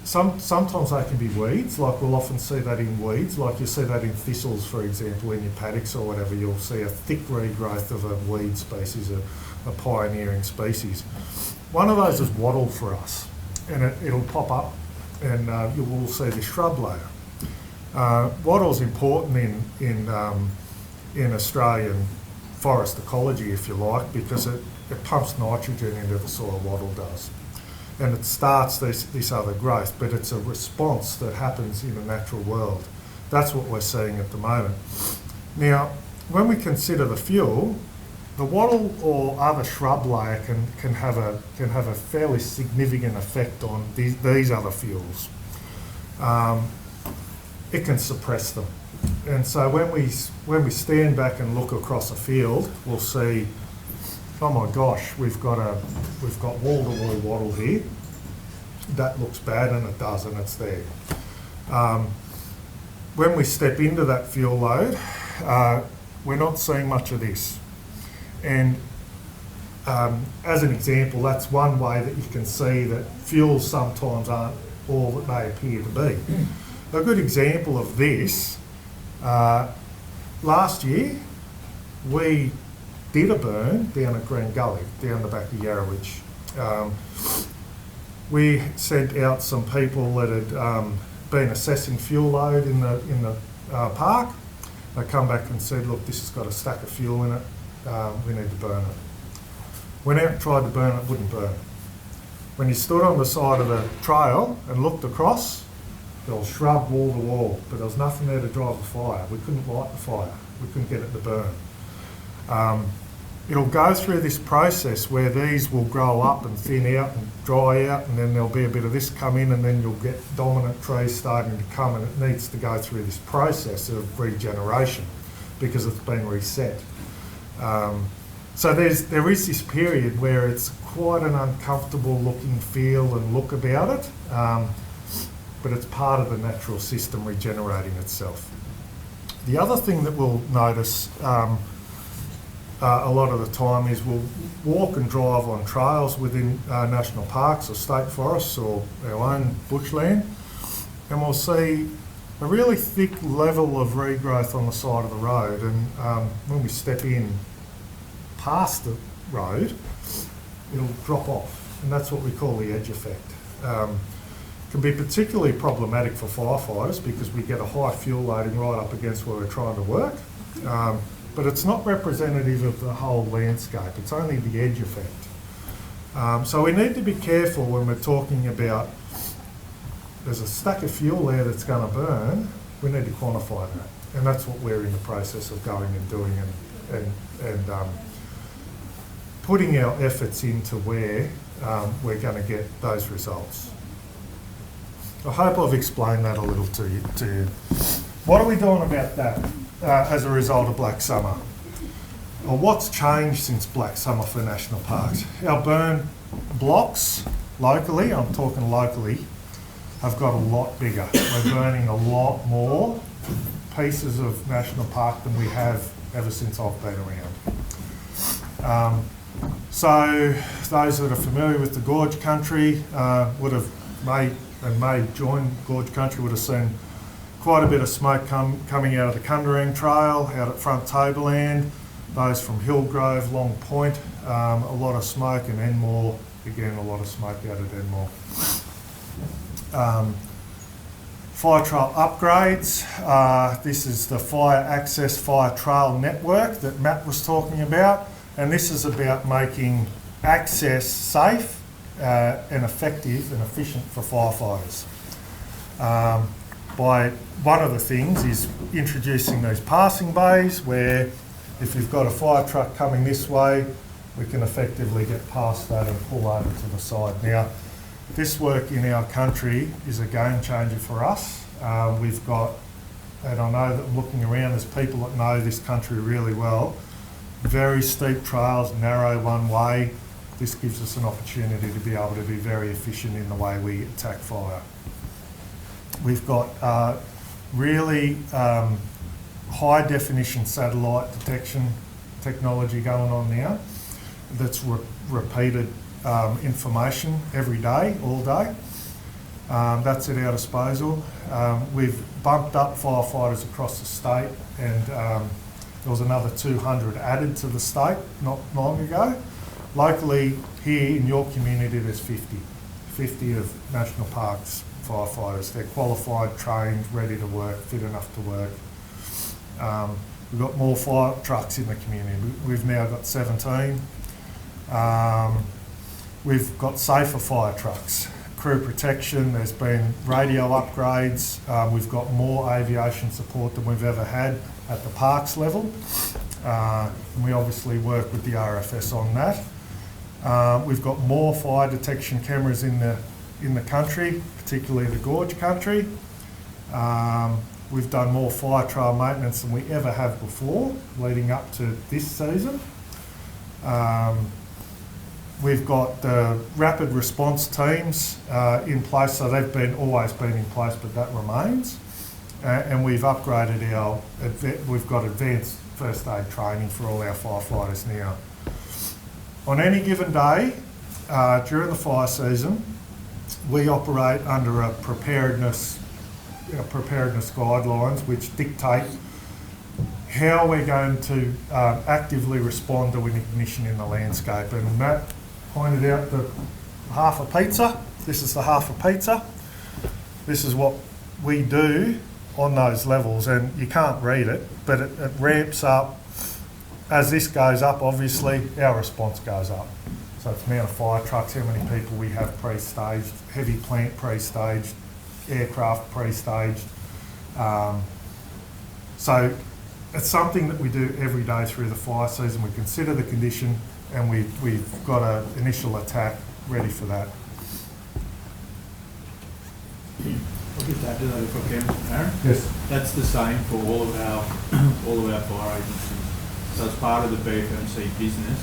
sometimes they can be weeds. Like we'll often see that in weeds. Like you see that in thistles, for example, in your paddocks or whatever. You'll see a thick regrowth of a weed species, a pioneering species. One of those is wattle for us, and it'll pop up, and you will see the shrub layer. Wattle's important in Australian forest ecology, if you like, because it pumps nitrogen into the soil. Wattle does. And it starts this other growth, but it's a response that happens in the natural world. That's what we're seeing at the moment. Now, when we consider the fuel, the wattle or other shrub layer can have a fairly significant effect on these other fuels. It can suppress them, and so when we stand back and look across a field, we'll see, oh my gosh, we've got wall-to-wall wattle here. That looks bad, and it does, and it's there. When we step into that fuel load, we're not seeing much of this. And as an example, that's one way that you can see that fuels sometimes aren't all that they appear to be. A good example of this, last year, we did a burn down at Green Gully, down the back of Yarrowitch. We sent out some people that had been assessing fuel load in the park. They come back and said, look, this has got a stack of fuel in it, we need to burn it. Went out and tried to burn it, wouldn't burn. When you stood on the side of the trail and looked across, there was shrub wall to wall, but there was nothing there to drive the fire. We couldn't light the fire. We couldn't get it to burn. It'll go through this process where these will grow up and thin out and dry out, and then there'll be a bit of this come in, and then you'll get dominant trees starting to come, and it needs to go through this process of regeneration because it's been reset. So there is this period where it's quite an uncomfortable looking feel and look about it, but it's part of the natural system regenerating itself. The other thing that we'll notice a lot of the time is we'll walk and drive on trails within national parks or state forests or our own bushland, and we'll see a really thick level of regrowth on the side of the road, and when we step in past the road, it'll drop off, and that's what we call the edge effect. Can be particularly problematic for firefighters because we get a high fuel loading right up against where we're trying to work, but it's not representative of the whole landscape, it's only the edge effect. So we need to be careful when we're talking about there's a stack of fuel there that's going to burn, we need to quantify that, and that's what we're in the process of going and doing and putting our efforts into where we're going to get those results. I hope I've explained that a little to you. What are we doing about that as a result of Black Summer? Well, what's changed since Black Summer for national parks? Our burn blocks locally, I'm talking locally, have got a lot bigger. We're burning a lot more pieces of national park than we have ever since I've been around. So those that are familiar with the gorge country may join gorge country would have seen quite a bit of smoke coming out of the Kundarang Trail, out at Front Tableland, those from Hillgrove, Long Point, a lot of smoke, and Enmore, again a lot of smoke out at Enmore. Fire trail upgrades. This is the fire access fire trail network that Matt was talking about, and this is about making access safe and effective and efficient for firefighters. By one of the things is introducing these passing bays where if you've got a fire truck coming this way, we can effectively get past that and pull over to the side. Now, this work in our country is a game changer for us. We've got, and I know that looking around, there's people that know this country really well, very steep trails, narrow one way. This gives us an opportunity to be able to be very efficient in the way we attack fire. We've got really high definition satellite detection technology going on now that's repeated information every day, all day. That's at our disposal. We've bumped up firefighters across the state, and there was another 200 added to the state not long ago. Locally here in your community there's 50 of National Parks firefighters. They're qualified, trained, ready to work, fit enough to work. We've got more fire trucks in the community. We've now got 17. We've got safer fire trucks, crew protection, there's been radio upgrades, we've got more aviation support than we've ever had at the parks level. And we obviously work with the RFS on that. We've got more fire detection cameras in the country, particularly the gorge country. We've done more fire trail maintenance than we ever have before, leading up to this season. We've got the rapid response teams in place, so they've always been in place, but that remains. And we've upgraded we've got advanced first aid training for all our firefighters now. On any given day during the fire season, we operate under a preparedness guidelines which dictate how we're going to actively respond to an ignition in the landscape. And Matt pointed out the half a pizza. This is the half a pizza. This is what we do on those levels, and you can't read it, but it ramps up as this goes up, obviously, our response goes up. So it's amount of fire trucks, how many people we have pre-staged, heavy plant pre-staged, aircraft pre-staged. So it's something that we do every day through the fire season. We consider the condition and we've got an initial attack ready for that. I'll just add to that if I can, Aaron. Yes. That's the same for all of our fire agencies. So as part of the BFMC business,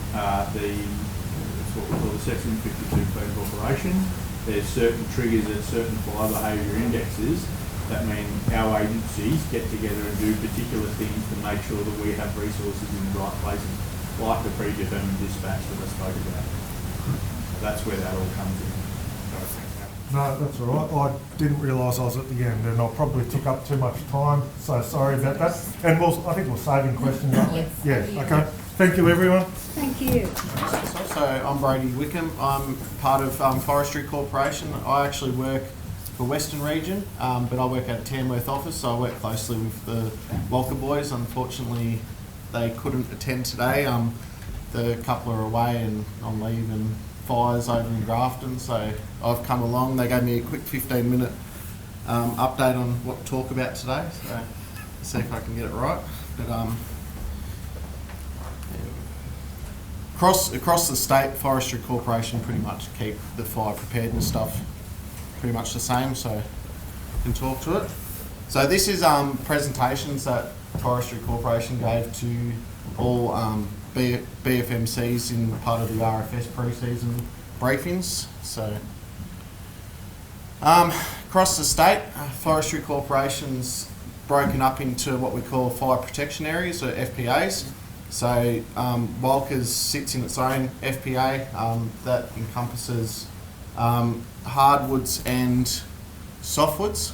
it's what we call the Section 52 Clean Corporation. There's certain triggers and certain fire behaviour indexes that mean our agencies get together and do particular things to make sure that we have resources in the right places, like the predetermined dispatch that I spoke about. So that's where that all comes in. No, that's all right. I didn't realise I was at the end and I probably took up too much time, so sorry about that. And I think we're saving questions, aren't we? Yes. Yeah, okay. Thank you, everyone. Thank you. So I'm Brady Wickham. I'm part of Forestry Corporation. I actually work for Western Region, but I work at a Tamworth office, so I work closely with the Walcha boys. Unfortunately, they couldn't attend today. The couple are away and on leave and fires over in Grafton, so I've come along. They gave me a quick 15-minute update on what to talk about today, so let's see if I can get it right. But across the state, Forestry Corporation pretty much keep the fire preparedness stuff pretty much the same, so I can talk to it. So this is presentations that Forestry Corporation gave to all BFMCs in part of the RFS pre-season briefings. So across the state, Forestry Corporation's broken up into what we call fire protection areas, or FPAs. So Walcha's sits in its own FPA that encompasses hardwoods and softwoods.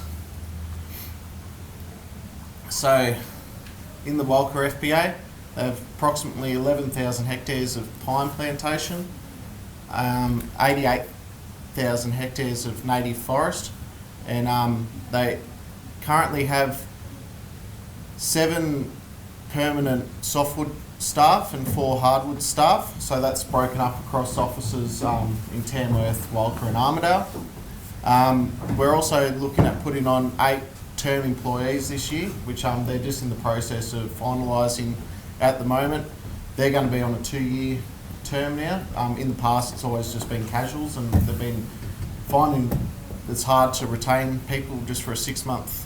So in the Walcha FPA, they have approximately 11,000 hectares of pine plantation, 88,000 hectares of native forest, and they currently have 7 permanent softwood staff and 4 hardwood staff. So that's broken up across offices in Tamworth, Walcha and Armidale. We're also looking at putting on 8 term employees this year, which they're just in the process of finalising at the moment. They're going to be on a 2-year term now. In the past, it's always just been casuals, and they've been finding it's hard to retain people just for a 6-month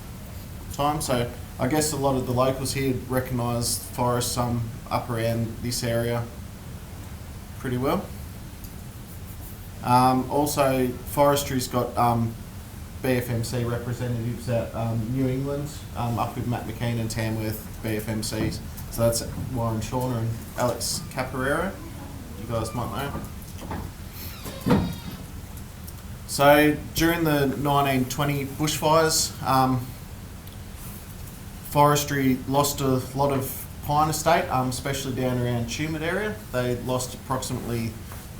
time. So I guess a lot of the locals here recognise forests up around this area pretty well. Also, forestry's got BFMC representatives at New England, up with Matt McKean and Tamworth BFMCs. So that's Warren Shauna and Alex Caparera. You guys might know. So during the 1920 bushfires, forestry lost a lot of pine estate, especially down around Tumut area. They lost approximately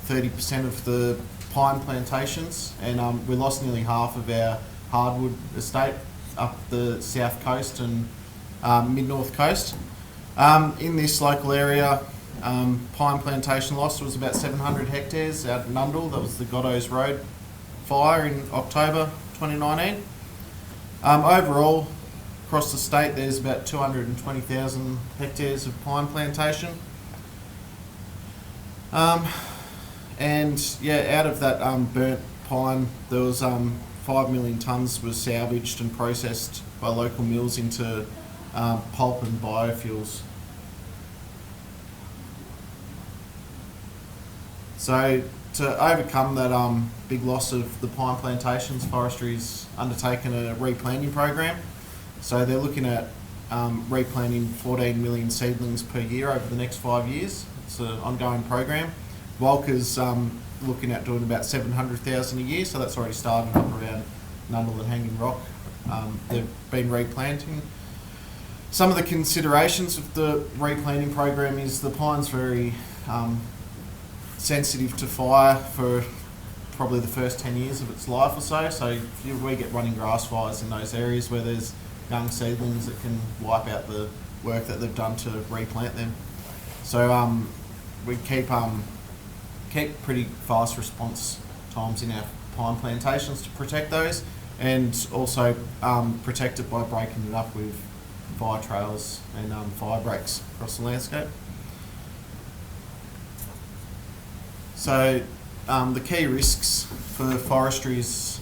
30% of the pine plantations, and we lost nearly half of our hardwood estate up the south coast and mid-north coast. In this local area, pine plantation loss was about 700 hectares out in Nundle. That was the Goddo's Road fire in October 2019. Overall, across the state, there's about 220,000 hectares of pine plantation. And yeah, out of that burnt pine, there was 5 million tonnes was salvaged and processed by local mills into pulp and biofuels. So to overcome that big loss of the pine plantations, forestry's undertaken a replanting program. So they're looking at replanting 14 million seedlings per year over the next 5 years. It's an ongoing program. Walcha's looking at doing about 700,000 a year, so that's already started up around Nundle and Hanging Rock. They've been replanting. Some of the considerations of the replanting program is the pine's very sensitive to fire for probably the first 10 years of its life or so. So we get running grass fires in those areas where there's young seedlings that can wipe out the work that they've done to replant them. So we keep pretty fast response times in our pine plantations to protect those, and also protect it by breaking it up with fire trails and fire breaks across the landscape. So the key risks for forestry is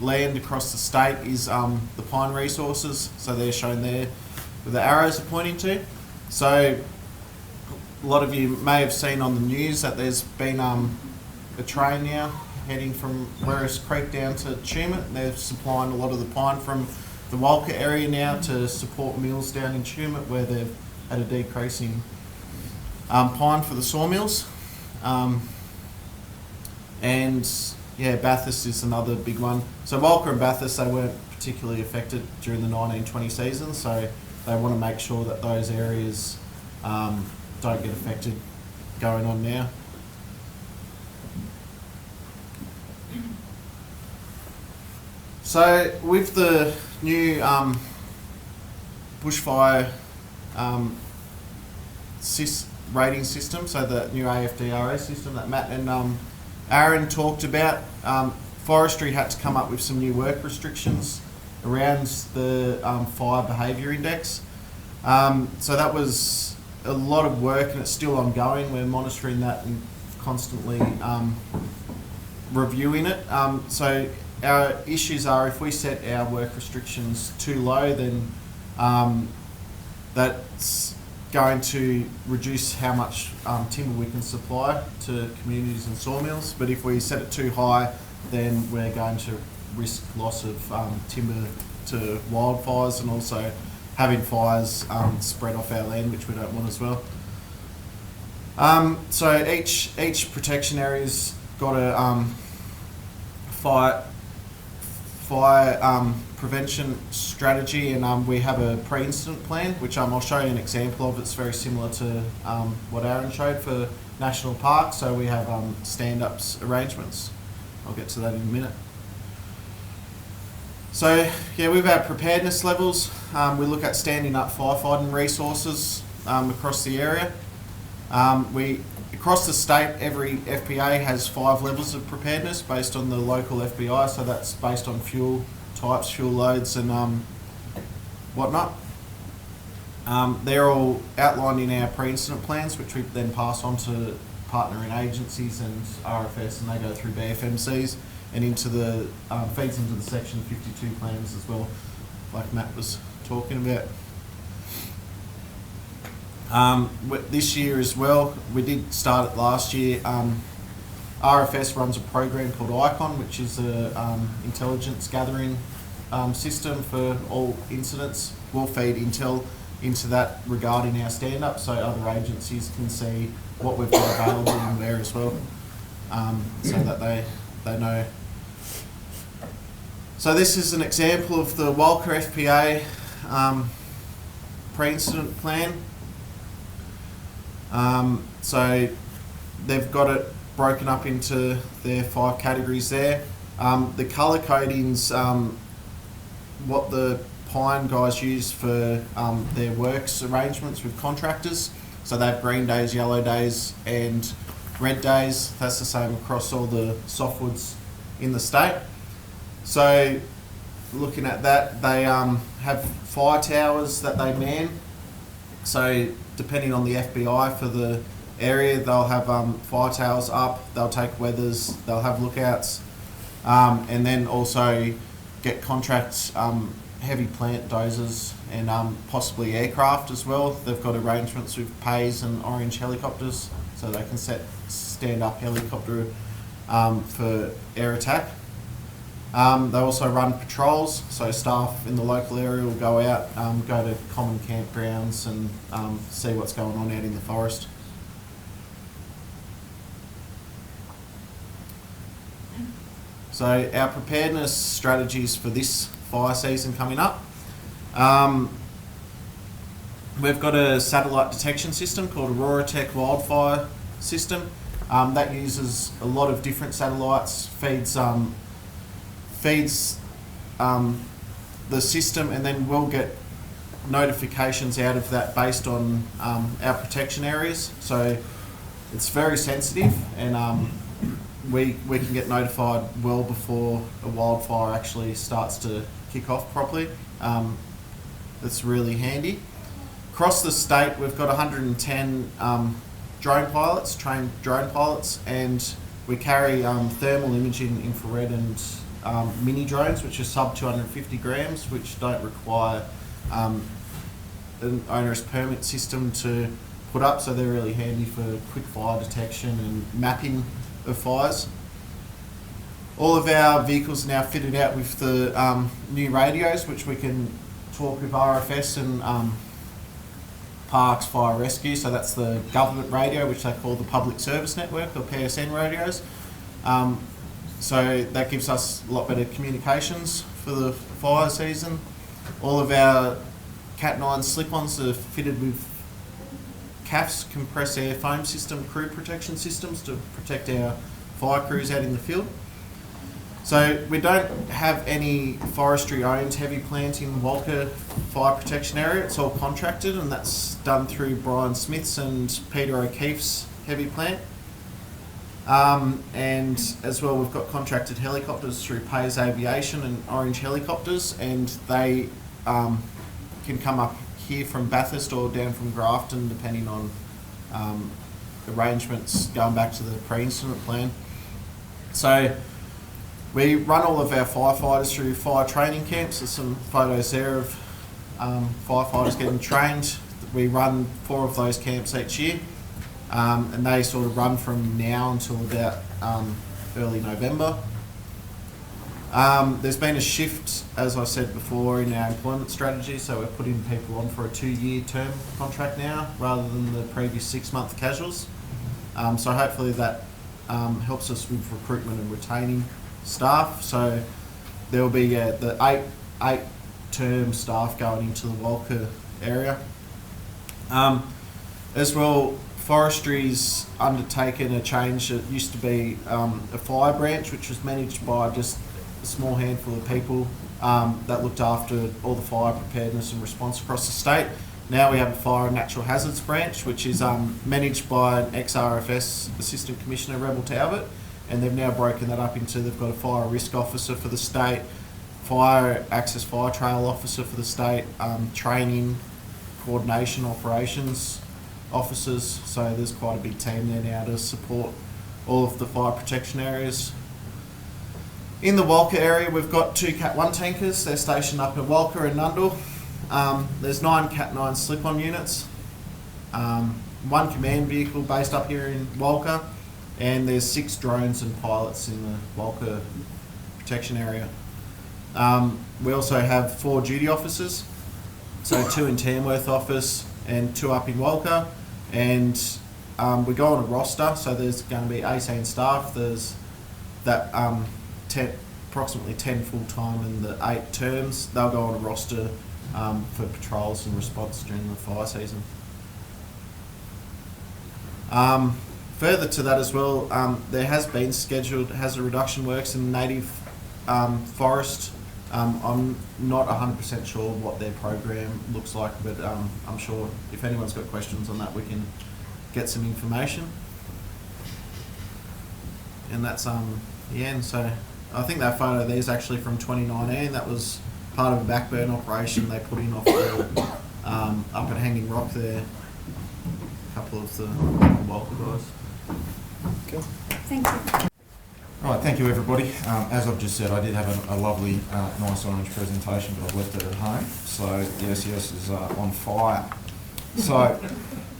land across the state is the pine resources. So they're shown there where the arrows are pointing to. So a lot of you may have seen on the news that there's been a train now heading from Werris Creek down to Tumut. They're supplying a lot of the pine from the Walcha area now to support mills down in Tumut, where they've had a decrease in pine for the sawmills. And yeah, Bathurst is another big one. So Walcha and Bathurst, they weren't particularly affected during the 1920 season, so they want to make sure that those areas don't get affected going on now. So with the new bushfire rating system, so the new AFDRS system that Matt and Aaron talked about, forestry had to come up with some new work restrictions around the fire behaviour index. So that was a lot of work, and it's still ongoing. We're monitoring that and constantly reviewing it. So our issues are, if we set our work restrictions too low, then that's going to reduce how much timber we can supply to communities and sawmills. But if we set it too high, then we're going to risk loss of timber to wildfires, and also having fires spread off our land, which we don't want as well. So each protection area's got a fire prevention strategy, and we have a pre-incident plan, which I'll show you an example of. It's very similar to what Aaron showed for national parks. So we have stand-ups arrangements. I'll get to that in a minute. So yeah, with our preparedness levels, we look at standing up firefighting resources across the area. Across the state, every FPA has 5 levels of preparedness based on the local FBI, so that's based on fuel types, fuel loads and whatnot. They're all outlined in our pre-incident plans, which we then pass on to partnering agencies and RFS, and they go through BFMCs and into the feeds into the Section 52 plans as well, like Matt was talking about. This year as well, we did start it last year. RFS runs a program called ICON, which is a intelligence gathering system for all incidents. We'll feed intel into that regarding our stand-up, so other agencies can see what we've got available and where as well, so that they know. So this is an example of the Walcha FPA pre-incident plan. So they've got it broken up into their 5 categories there. The colour coding's what the pine guys use for their works arrangements with contractors. So they have green days, yellow days and red days. That's the same across all the softwoods in the state. So looking at that, they have fire towers that they man. So depending on the FBI for the area, they'll have fire towers up, they'll take weathers, they'll have lookouts, and then also get contracts, heavy plant dozers and possibly aircraft as well. They've got arrangements with Pays and Orange helicopters, so they can stand up helicopter for air attack. They also run patrols, so staff in the local area will go out, go to common campgrounds and see what's going on out in the forest. So our preparedness strategies for this fire season coming up. We've got a satellite detection system called Aurora Tech Wildfire System. That uses a lot of different satellites, feeds the system, and then we'll get notifications out of that based on our protection areas. So it's very sensitive, and we can get notified well before a wildfire actually starts to kick off properly. That's really handy. Across the state, we've got 110 drone pilots, trained drone pilots, and we carry thermal imaging, infrared, and mini drones, which are sub 250 grams, which don't require an onerous permit system to put up, so they're really handy for quick fire detection and mapping of fires. All of our vehicles are now fitted out with the new radios, which we can talk with RFS and Parks Fire Rescue. So that's the government radio, which they call the Public Service Network, or PSN radios. So that gives us a lot better communications for the fire season. All of our Cat 9 slip-ons are fitted with CAFs, compressed air foam system, crew protection systems to protect our fire crews out in the field. So we don't have any forestry owned heavy plant in Walcha Fire Protection Area. It's all contracted, and that's done through Brian Smith's and Peter O'Keefe's heavy plant. And as well, we've got contracted helicopters through Pays Aviation and Orange Helicopters, and they can come up here from Bathurst or down from Grafton, depending on arrangements going back to the pre-incident plan. So we run all of our firefighters through fire training camps. There's some photos there of firefighters getting trained. We run 4 of those camps each year, and they sort of run from now until about early November. There's been a shift, as I said before, in our employment strategy, so we're putting people on for a 2-year term contract now rather than the previous 6-month casuals. So hopefully that helps us with recruitment and retaining staff. So there'll be the eight term staff going into the Walcha area. As well, forestry's undertaken a change. It used to be a fire branch, which was managed by just a small handful of people that looked after all the fire preparedness and response across the state. Now we have a fire and natural hazards branch, which is managed by an ex-RFS Assistant Commissioner, Rebel Talbot, and they've now broken that up into, they've got a fire risk officer for the state, fire access fire trail officer for the state, training, coordination, operations officers. So there's quite a big team there now to support all of the fire protection areas. In the Walcha area, we've got 2 Cat 1 tankers. They're stationed up at Walcha and Nundle. There's 9 Cat 9 slip-on units, 1 command vehicle based up here in Walcha, and there's 6 drones and pilots in the Walcha protection area. We also have 4 duty officers, so 2 in Tamworth office and 2 up in Walcha, and we go on a roster, so there's going to be 18 staff. There's that approximately 10 full-time and the 8 terms. They'll go on a roster for patrols and response during the fire season. Further to that as well, there has been scheduled hazard reduction works in native forest. I'm not 100% sure what their program looks like, but I'm sure if anyone's got questions on that, we can get some information. And that's yeah, and so I think that photo there is actually from 2019. That was part of a backburn operation they put in off the, up at Hanging Rock there. A couple of the Walcha guys. Cool. Thank you. All right, thank you everybody. As I've just said, I did have a lovely, nice orange presentation, but I've left it at home. So the SES is on fire. So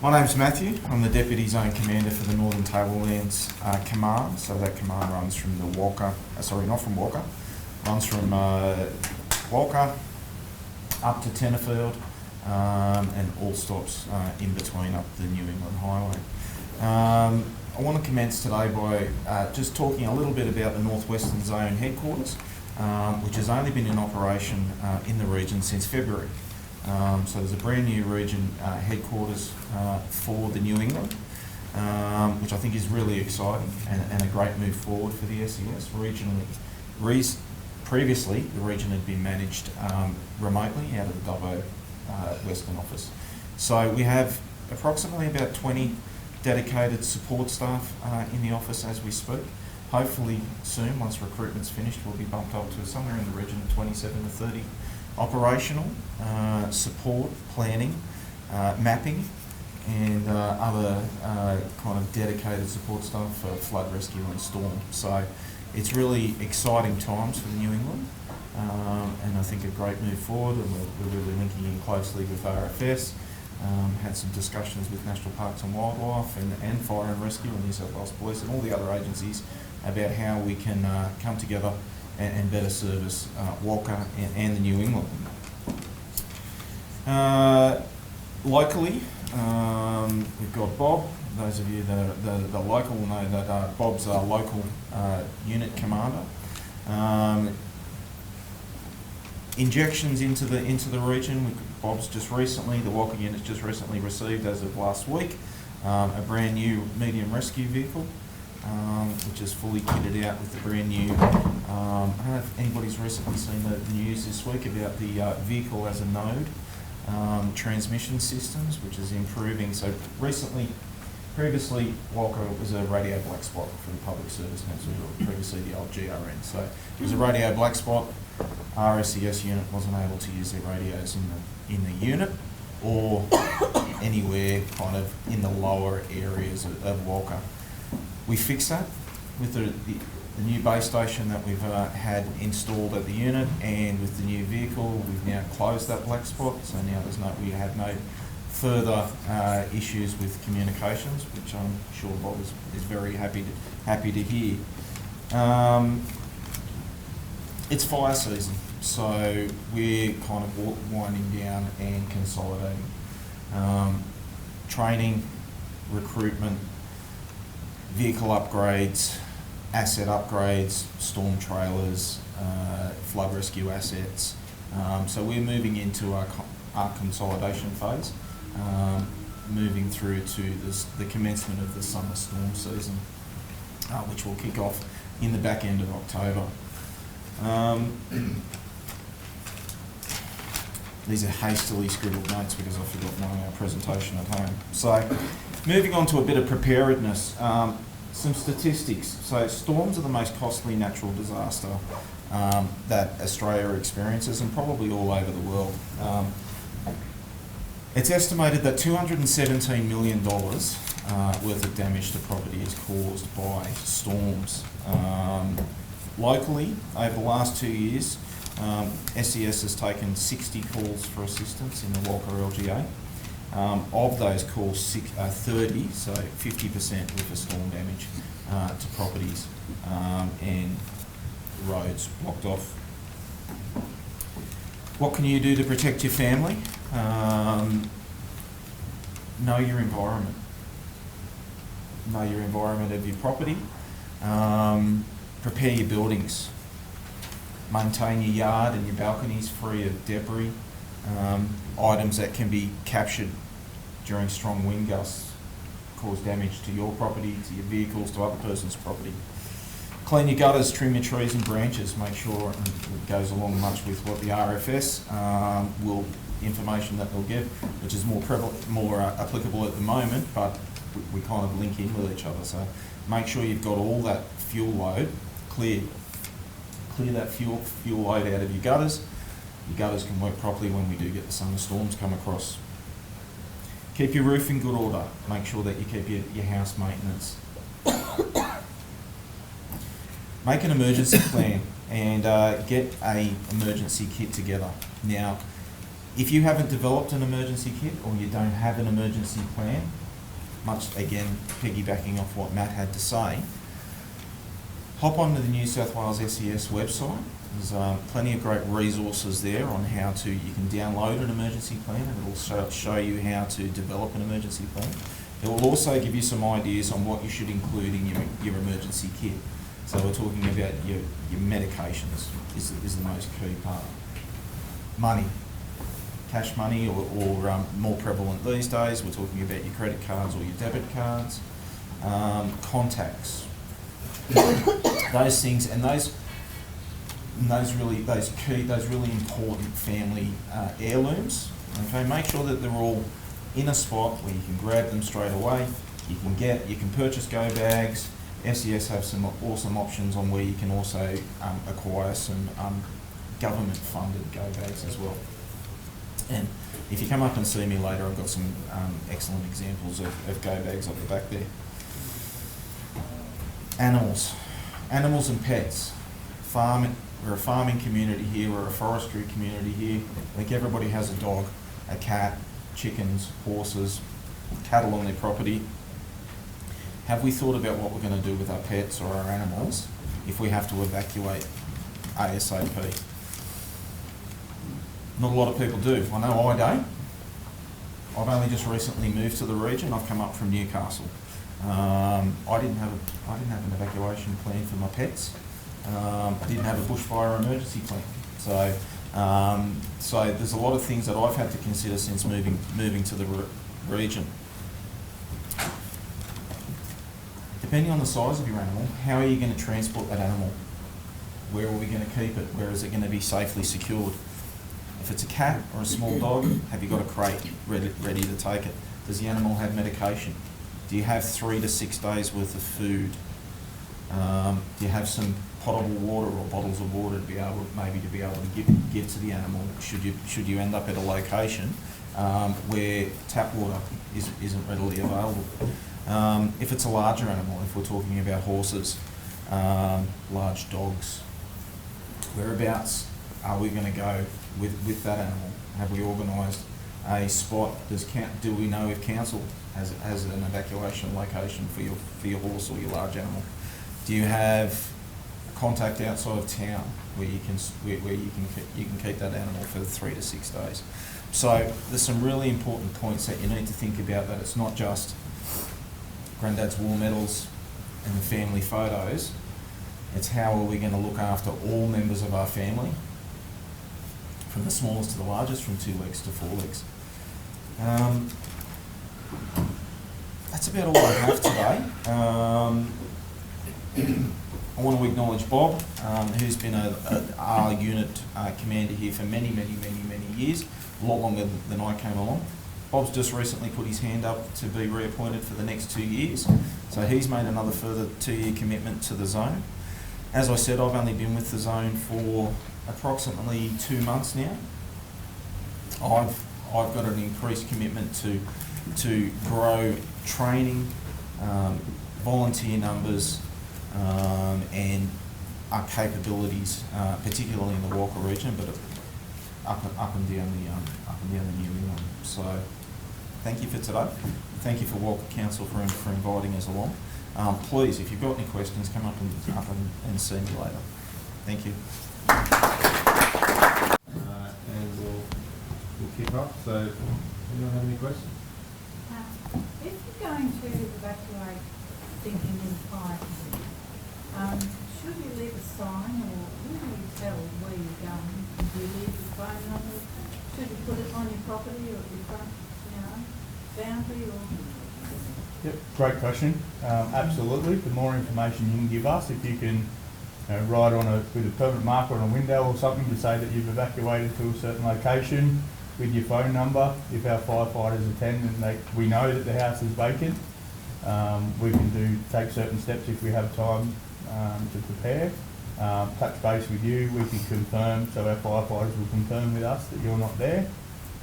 my name's Matthew. I'm the Deputy Zone Commander for the Northern Tablelands Command. So that command runs from the Walcha, sorry, not from Walcha, runs from Walcha up to Tenterfield and all stops in between up the New England Highway. I want to commence today by just talking a little bit about the Northwestern Zone headquarters, which has only been in operation in the region since February. So there's a brand new region headquarters for the New England, which I think is really exciting and a great move forward for the SES. Previously, the region had been managed remotely out of the Dubbo Western office. So we have approximately about 20 dedicated support staff in the office as we speak. Hopefully soon, once recruitment's finished, we'll be bumped up to somewhere in the region of 27 to 30 operational, support, planning, mapping, and other kind of dedicated support staff for flood rescue and storm. So it's really exciting times for the New England, and I think a great move forward, and we're really linking in closely with RFS. Had some discussions with National Parks and Wildlife and Fire and Rescue and New South Wales Police and all the other agencies about how we can come together and better service Walcha and the New England. Locally, we've got Bob. Those of you that are the local will know that Bob's our local unit commander. Injections into the region. Bob's just recently, the Walcha unit's just recently received, as of last week, a brand new medium rescue vehicle, which is fully kitted out with the brand new. I don't know if anybody's recently seen the news this week about the vehicle as a node transmission systems, which is improving. So previously, Walcha was a radio black spot for the public service network, previously the old GRN. So it was a radio black spot. RSCS unit wasn't able to use their radios in the unit or anywhere kind of in the lower areas of Walcha. We fixed that with the new base station that we've had installed at the unit, and with the new vehicle we've now closed that black spot, so now we have no further issues with communications, which I'm sure Bob is very happy to hear. It's fire season, so we're kind of winding down and consolidating. Training, recruitment, vehicle upgrades, asset upgrades, storm trailers, flood rescue assets. So we're moving into our consolidation phase, moving through to the commencement of the summer storm season, which will kick off in the back end of October. These are hastily scribbled notes because I forgot my presentation at home. So, moving on to a bit of preparedness, some statistics. So, storms are the most costly natural disaster that Australia experiences, and probably all over the world. It's estimated that $217 million worth of damage to property is caused by storms. Locally, over the last 2 years, SES has taken 60 calls for assistance in the Walcha LGA. Of those calls, 30, so 50% were for storm damage to properties and roads blocked off. What can you do to protect your family? Know your environment. Know your environment of your property. Prepare your buildings. Maintain your yard and your balconies free of debris. Items that can be captured during strong wind gusts cause damage to your property, to your vehicles, to other person's property. Clean your gutters, trim your trees and branches. Make sure, and it goes along much with what the RFS information that they'll give, which is more applicable at the moment, but we kind of link in with each other. So make sure you've got all that fuel load clear that fuel load out of your gutters. Your gutters can work properly when we do get the summer storms come across. Keep your roof in good order. Make sure that you keep your house maintenance. Make an emergency plan and get an emergency kit together. Now, if you haven't developed an emergency kit or you don't have an emergency plan, much again piggybacking off what Matt had to say, hop onto the New South Wales SES website. There's plenty of great resources there on how you can download an emergency plan, and it will show you how to develop an emergency plan. It will also give you some ideas on what you should include in your emergency kit. So we're talking about your medications is the most key part. Money, cash money, or more prevalent these days, we're talking about your credit cards or your debit cards. Contacts. Those things, and and those really important family heirlooms. Okay, make sure that they're all in a spot where you can grab them straight away. You can purchase go bags. SES have some awesome options on where you can also acquire some government funded go bags as well. And if you come up and see me later, I've got some excellent examples of go bags up the back there. Animals and pets. We're a farming community here, we're a forestry community here. I think everybody has a dog, a cat, chickens, horses, cattle on their property. Have we thought about what we're going to do with our pets or our animals if we have to evacuate ASAP? Not a lot of people do. I know I don't. I've only just recently moved to the region. I've come up from Newcastle. I didn't have an evacuation plan for my pets. I didn't have a bushfire emergency plan. So there's a lot of things that I've had to consider since moving to the region. Depending on the size of your animal, how are you going to transport that animal? Where are we going to keep it? Where is it going to be safely secured? If it's a cat or a small dog, have you got a crate ready to take it? Does the animal have medication? Do you have 3 to 6 days worth of food? Do you have some potable water or bottles of water to be able to give to the animal? Should you end up at a location where tap water isn't readily available? If it's a larger animal, if we're talking about horses, large dogs, whereabouts are we going to go with that animal? Have we organised a spot? Do we know if council has an evacuation location for your horse or your large animal? Do you have contact outside of town where you can keep that animal for 3 to 6 days? So there's some really important points that you need to think about. That it's not just Granddad's war medals and the family photos. It's how are we going to look after all members of our family, from the smallest to the largest, from 2 legs to 4 legs. That's about all I have today. I want to acknowledge Bob, who's been our unit commander here for many years, a lot longer than I came along. Bob's just recently put his hand up to be reappointed for the next 2 years, so he's made another further 2-year commitment to the zone. As I said, I've only been with the zone for approximately 2 months now. I've got an increased commitment to grow training, volunteer numbers, and our capabilities, particularly in the Walcha region, but up and down the New England. So, thank you for today. Thank you for Walcha Council for inviting us along. Please, if you've got any questions, come up and see me later. Thank you. And we'll kick off. So, anyone have any questions? If you're going to evacuate thinking in fire, should you leave a sign, or who do you tell where you're going? Do you leave your phone number? Should you put it on your property or your front, boundary, or? Yep, great question. Absolutely. The more information you can give us, if you can write with a permanent marker on a window or something to say that you've evacuated to a certain location with your phone number. If our firefighters attend and we know that the house is vacant, we can take certain steps if we have time to prepare. Touch base with you, we can confirm, so our firefighters will confirm with us that you're not there,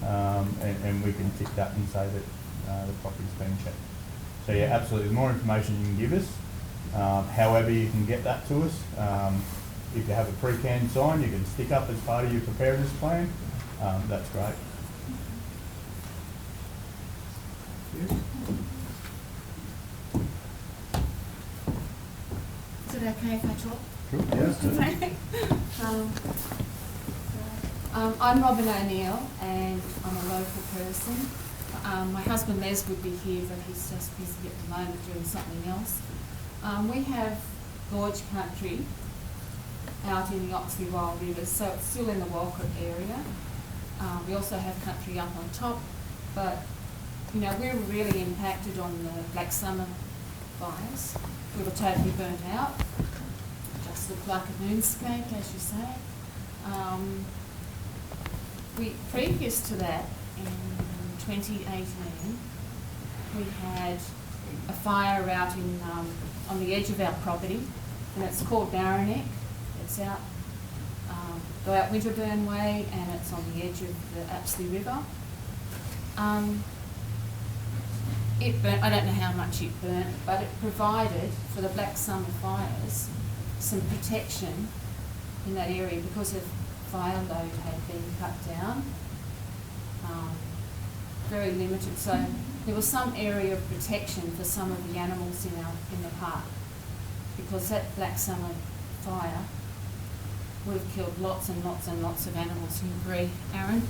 and we can tick that and say that the property's been checked. So yeah, absolutely, the more information you can give us, however you can get that to us. If you have a pre-canned sign you can stick up as part of your preparedness plan, that's great. Is it okay if I talk? Sure. I'm Robin O'Neill and I'm a local person. My husband Les would be here, but he's just busy at the moment doing something else. We have gorge country out in the Oxley Wild Rivers, so it's still in the Walcha area. We also have country up on top, but we're really impacted on the Black Summer fires. We were totally burnt out, just parks look like a moonscape, as you say. Previous to that, in 2018, we had a fire out in on the edge of our property, and it's called Barroneck. It's out, go out Winterburn Way, and it's on the edge of the Apsley River. It burnt, I don't know how much it burnt, but it provided for the Black Summer fires some protection in that area because of fire load had been cut down, very limited. So there was some area of protection for some of the animals in the park, because that Black Summer fire would have killed lots and lots and lots of animals. You agree, Aaron?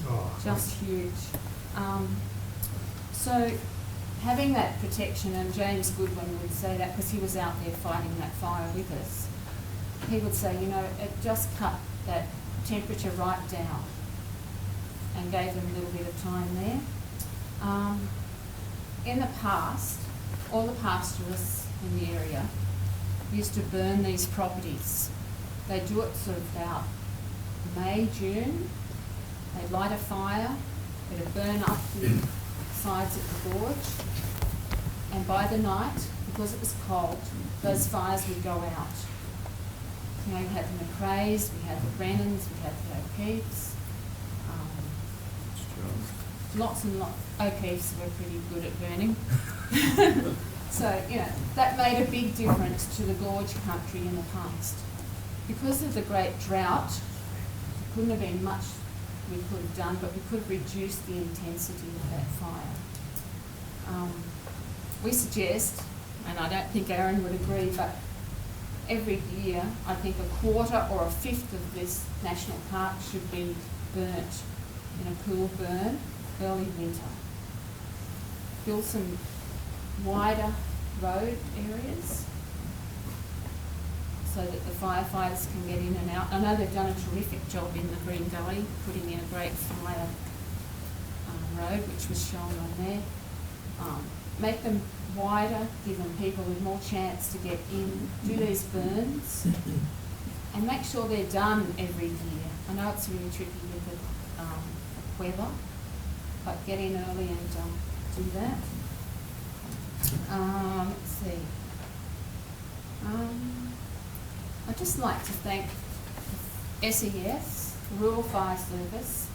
Oh, Just huge. So having that protection, and James Goodwin would say that because he was out there fighting that fire with us, he would say, you know, it just cut that temperature right down and gave them a little bit of time there. In the past, all the pastoralists in the area used to burn these properties. They do it sort of about May, June. They'd light a fire, it'd burn up the sides of the gorge, and by the night, because it was cold, those fires would go out. You know, you had the McRae's, we had the Brennans, we had the O'Keefe's. Lots and lots. O'Keefe's were pretty good at burning. So, you know, that made a big difference to the gorge country in the past. Because of the great drought, there couldn't have been much we could have done, but we could have reduced the intensity of that fire. We suggest, and I don't think Aaron would agree, but every year I think a quarter or a fifth of this national park should be burnt in a cool burn early winter. Build some wider road areas so that the firefighters can get in and out. I know they've done a terrific job in the Green Gully, putting in a great fire road, which was shown on there. Make them wider, give them people with more chance to get in, do these burns, and make sure they're done every year. I know it's really tricky with the weather, but get in early and do that. Let's see. I'd just like to thank SES, Rural Fire Service,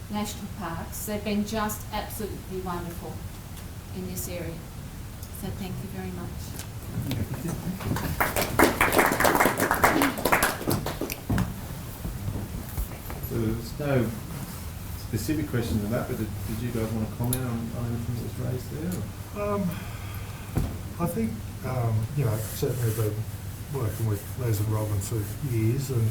National Parks. They've been just absolutely wonderful in this area. So thank you very much. So there's no specific question to that, but did you guys want to comment on anything that was raised there? I think, you know, certainly I've been working with Les and Robin for years and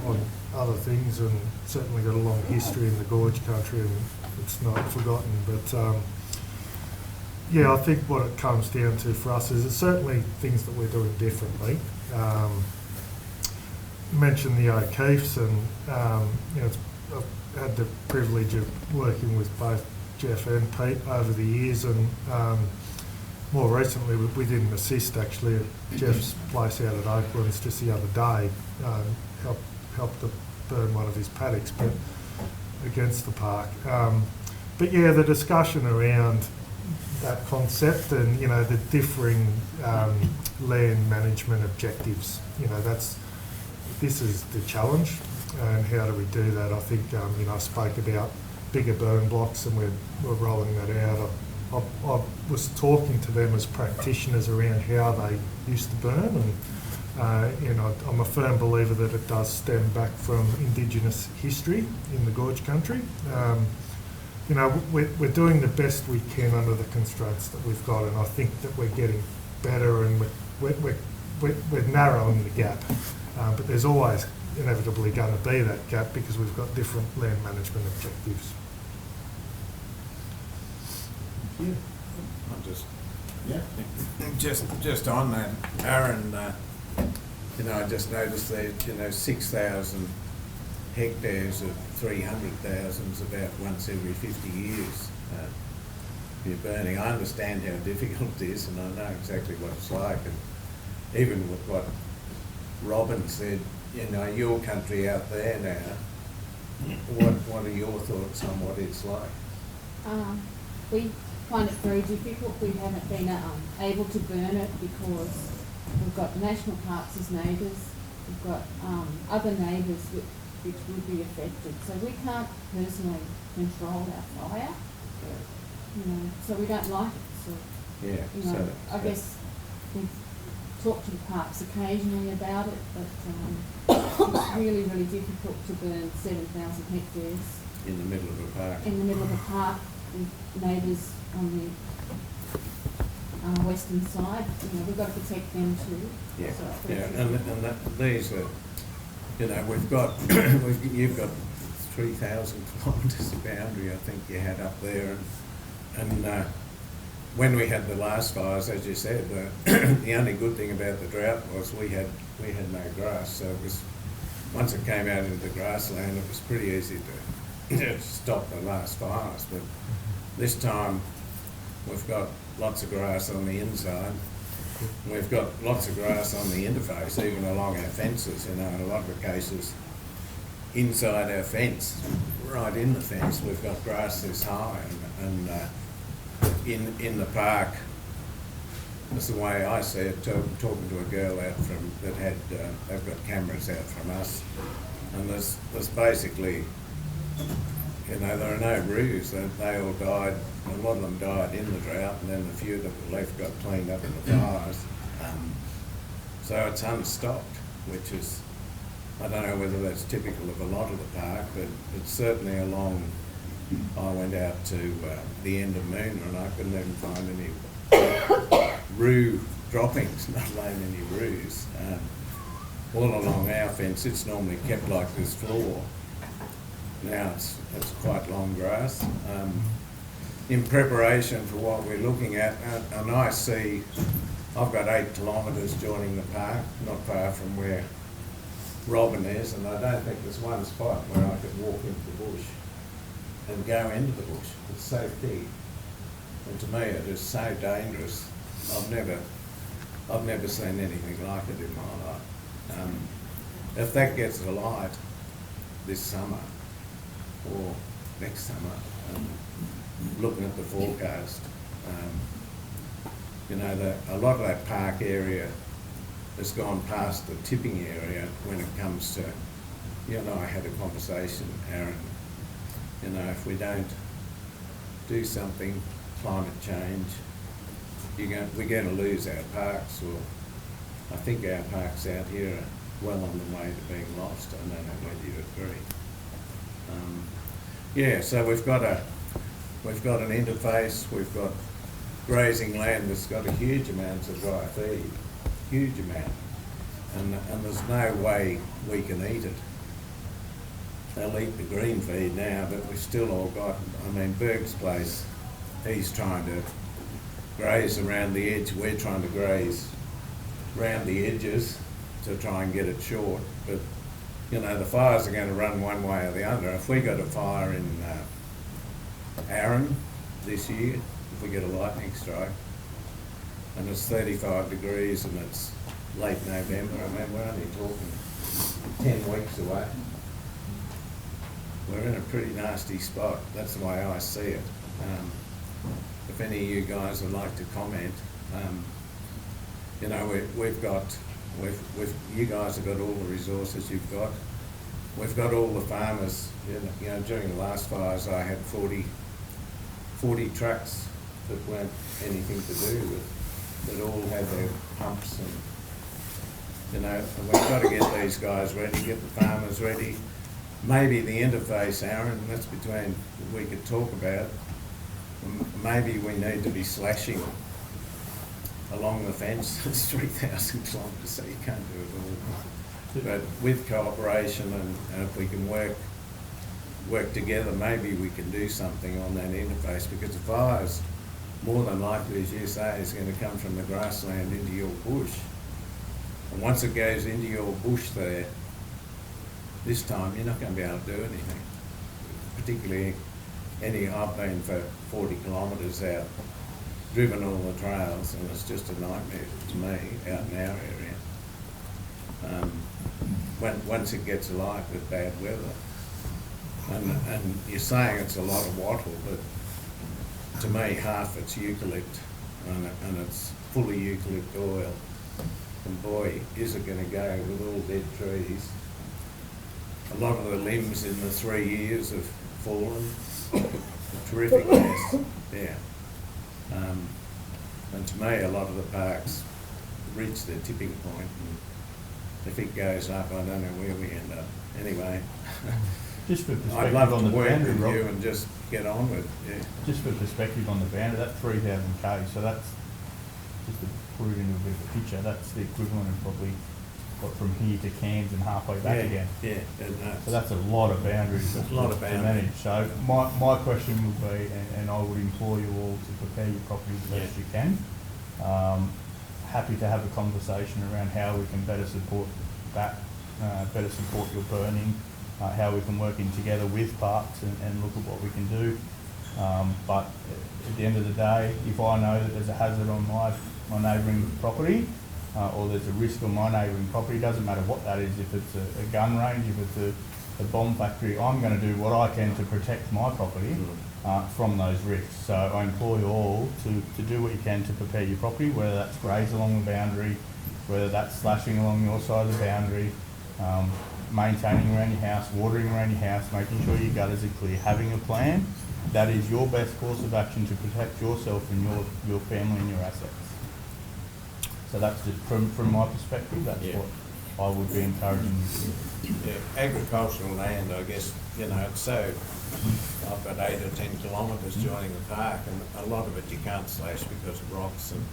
on other things, and certainly got a long history in the gorge country, and it's not forgotten. But yeah, I think what it comes down to for us is there's certainly things that we're doing differently. You mentioned the O'Keefe's, and you know, I've had the privilege of working with both Jeff and Pete over the years, and more recently we didn't assist actually at Jeff's place out at Oaklands just the other day, helped to burn one of his paddocks, but against the park. But yeah, the discussion around that concept and, you know, the differing land management objectives, you know, this is the challenge, and how do we do that? I think, you know, I spoke about bigger burn blocks, and we're rolling that out. I was talking to them as practitioners around how they used to burn, and you know, I'm a firm believer that it does stem back from Indigenous history in the gorge country. You know, we're doing the best we can under the constraints that we've got, and I think that we're getting better, and we're narrowing the gap. But there's always inevitably going to be that gap because we've got different land management objectives. Yeah. Just on that, Aaron, you know, I just noticed that, you know, 6,000 hectares of 300,000 is about once every 50 years you're burning. I understand how difficult it is, and I know exactly what it's like, and even with what Robin said, you know, your country out there now, what are your thoughts on what it's like? We find it very difficult. We haven't been able to burn it because we've got national parks as neighbours. We've got other neighbours which would be affected. So we can't personally control our fire. You know, so we don't like it. So, Yeah, you know, I guess we've talked to the parks occasionally about it, but it's really, really difficult to burn 7,000 hectares in the middle of a park. in the middle of a park with neighbours on the western side. You know, we've got to protect them too. Yeah, So it's yeah, very and these are, you know, we've got, you've got 3,000 kilometres of boundary, I think you had up there, and when we had the last fires, as you said, the only good thing about the drought was we had no grass, so it was, once it came out into the grassland, it was pretty easy to stop the last fires, but this time we've got lots of grass on the inside. We've got lots of grass on the interface, even along our fences, you know, in a lot of the cases, inside our fence, right in the fence, we've got grass this high, and in the park, that's the way I see it, talking to a girl out from, that had, they've got cameras out from us, and there's basically, you know, there are no roofs, they all died, a lot of them died in the drought, and then the few that were left got cleaned up in the fires. So it's unstopped, which is, I don't know whether that's typical of a lot of the park, but it's certainly along, I went out to the end of Moona and I couldn't even find any roo droppings, not alone any roos. All along our fence, it's normally kept like this floor. Now it's quite long grass. In preparation for what we're looking at, and I see, I've got 8 kilometres joining the park, not far from where Robin is, and I don't think there's one spot where I could walk into the bush and go into the bush. It's so big, and to me it is so dangerous. I've never seen anything like it in my life. If that gets alight this summer or next summer, looking at the forecast, you know, a lot of that park area has gone past the tipping area when it comes to, you know, I had a conversation, Aaron, you know, if we don't do something, climate change, we're going to lose our parks. Well, I think our parks out here are well on the way to being lost. I don't know whether you agree. Yeah, so we've got an interface, we've got grazing land that's got a huge amount of dry feed, huge amount, and there's no way we can eat it. They'll eat the green feed now, but we've still all got, I mean, Berg's place, he's trying to graze around the edge, we're trying to graze around the edges to try and get it short, but you know, the fires are going to run one way or the other. If we got a fire in Arran this year, if we get a lightning strike, and it's 35 degrees and it's late November, I mean, we're only talking 10 weeks away. We're in a pretty nasty spot. That's the way I see it. If any of you guys would like to comment, you know, you guys have got all the resources you've got. We've got all the farmers, you know, during the last fires I had 40 trucks that weren't anything to do with, that all had their pumps, and, you know, and we've got to get these guys ready, get the farmers ready. Maybe the interface, Aaron, that's between, we could talk about, maybe we need to be slashing along the fence. It's 3,000 kilometres, so you can't do it all. But with cooperation and if we can work together, maybe we can do something on that interface, because the fires, more than likely, as you say, is going to come from the grassland into your bush. And once it goes into your bush there, this time you're not going to be able to do anything. Particularly I've been for 40 kilometres out, driven all the trails, and it's just a nightmare to me out in our area. once it gets alight with bad weather. And you're saying it's a lot of wattle, but to me, half it's eucalypt, and it's fully eucalypt oil. And boy, is it going to go with all dead trees. A lot of the limbs in the 3 years have fallen. A terrific mess, yeah. And to me, a lot of the parks reach their tipping point. And if it goes up, I don't know where we end up. Anyway, Just for I'd perspective love on to the work boundary, with you Rob, and just get on with it, yeah. just for perspective on the boundary, that's 3,000 k's, so that's, just to put it into a bit of a picture, that's the equivalent of probably, what, from here to Cairns and halfway back Yeah, again. Yeah, So that's a lot of boundaries That's a lot of to boundaries. manage. So my question would be, and I would implore you all to prepare your property as best you can. Happy to have a conversation around how we can better support that, better support your burning, how we can work in together with parks and look at what we can do. But at the end of the day, if I know that there's a hazard on my neighbouring property, or there's a risk on my neighbouring property, doesn't matter what that is, if it's a gun range, if it's a bomb factory, I'm going to do what I can to protect my property from those risks. So I implore you all to do what you can to prepare your property, whether that's graze along the boundary, whether that's slashing along your side of the boundary, maintaining around your house, watering around your house, making sure your gutters are clear, having a plan. That is your best course of action to protect yourself and your family and your assets. So that's just from my perspective, that's what I would be encouraging you to do. Yeah, agricultural land, I guess, you know, it's so, I've got 8 or 10 kilometres joining the park, and a lot of it you can't slash because of rocks, and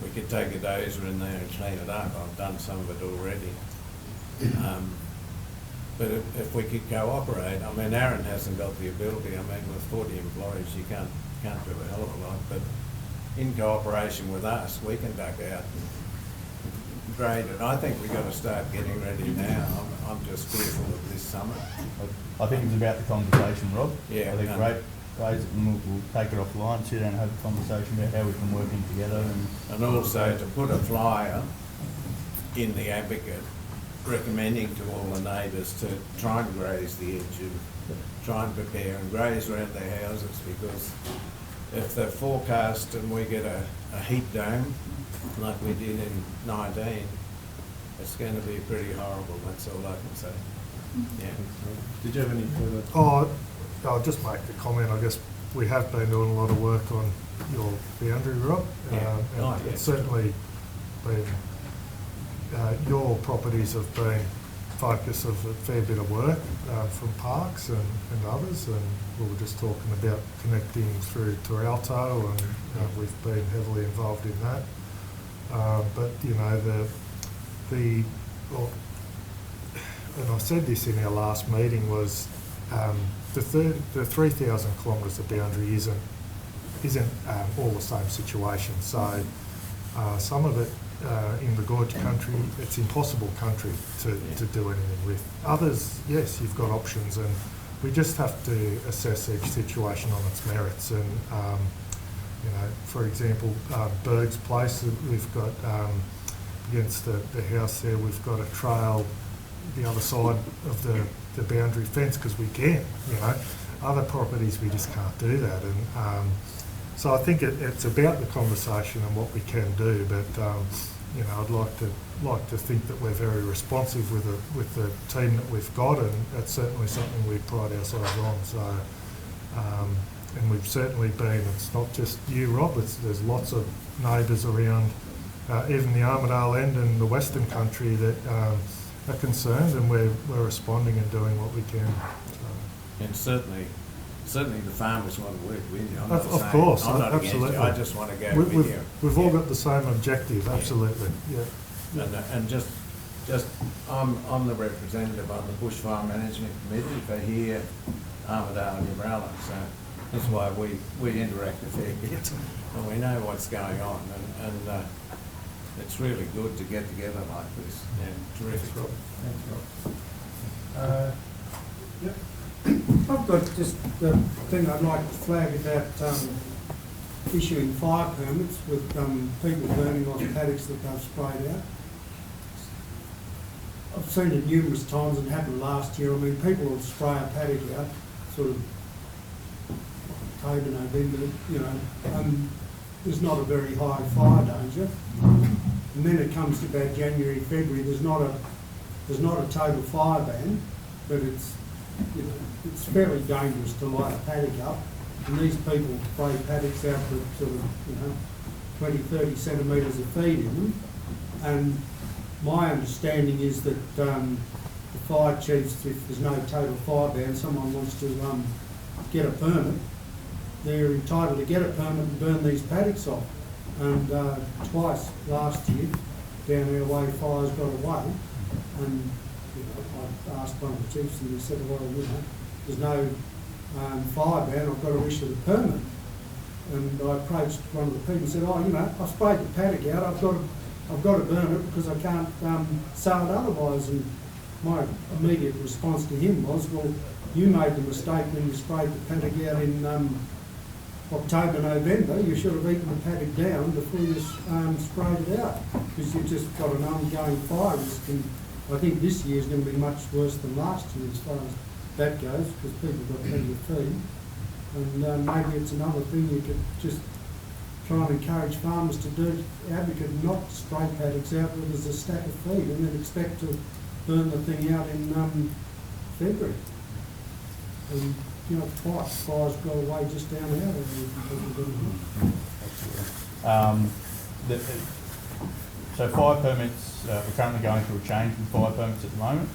we could take a dozer in there and clean it up. I've done some of it already. But if we could cooperate, I mean, Aaron hasn't got the ability. I mean, with 40 employees, you can't do a hell of a lot, but in cooperation with us, we can duck out and grade it. I think we've got to start getting ready now. I'm just fearful of this summer. I think it's about the conversation, Rob. Yeah, I think raise it and we'll take it offline, sit down and have a conversation about how we can work in together. And also to put a flyer in the Advocate recommending to all the neighbours to try and graze the edge of, try and prepare and graze around their houses, because if they're forecast and we get a heat dome like we did in 19, it's going to be pretty horrible, that's all I can say. Yeah. Did you have any further? Oh, I'll just make the comment, I guess we have been doing a lot of work on your boundary, Rob. Yeah. And it's certainly been, your properties have been focus of a fair bit of work from parks and others, and we were just talking about connecting through Toralto, and we've been heavily involved in that. But you know, and I said this in our last meeting, was the 3,000 kilometres of boundary isn't all the same situation. So some of it in the gorge country, it's impossible country to do anything with. Others, yes, you've got options, and we just have to assess each situation on its merits. And you know, for example, Berg's Place, we've got against the house there, we've got a trail the other side of the boundary fence because we can. You know, other properties we just can't do that, and so I think it's about the conversation and what we can do. But you know, I'd like to think that we're very responsive with the team that we've got, and that's certainly something we pride ourselves on. So, and we've certainly been. It's not just you, Rob. There's lots of neighbours around, even the Armidale end and the Western Country that are concerned, and we're responding and doing what we can. So. And certainly the farmers want to work with you. Of course, I'm not absolutely. against you. I just want to go with you. We've all got the same objective, absolutely. Yeah. And just I'm the representative on the Bushfire Management Committee for here, Armidale and Umbrella. So that's why we interact a fair bit, and we know what's going on. And it's really good to get together like this. Yeah, terrific. Thanks, Rob. Yep. I've got just the thing I'd like to flag about issuing fire permits with people burning off paddocks that they've sprayed out. I've seen it numerous times, and it happened last year. I mean, people will spray a paddock out, sort of October, November, you know, and there's not a very high fire danger. And then it comes to about January, February, there's not a total fire ban, but it's, you know, it's fairly dangerous to light a paddock up. And these people spray paddocks out with sort of, you know, 20, 30 centimetres of feed in them. And my understanding is that the fire chiefs, if there's no total fire ban, someone wants to get a permit, they're entitled to get a permit and burn these paddocks off. And twice last year, down our way, fires got away. And you know, I asked one of the chiefs, and he said, well, you know, there's no fire ban, I've got to issue the permit. And I approached one of the people and said, oh, you know, I've sprayed the paddock out, I've got to burn it because I can't sell it otherwise. And my immediate response to him was, well, you made the mistake when you sprayed the paddock out in October, November. You should have eaten the paddock down before you sprayed it out, because you've just got an ongoing fire risk. And I think this year is going to be much worse than last year as far as that goes, because people got plenty of feed. And maybe it's another thing you could just try and encourage farmers to do, advocate not to spray paddocks out where there's a stack of feed and then expect to burn the thing out in February. And, you know, twice fires go away just down out of So fire permits, we're currently going through a change with fire permits at the moment,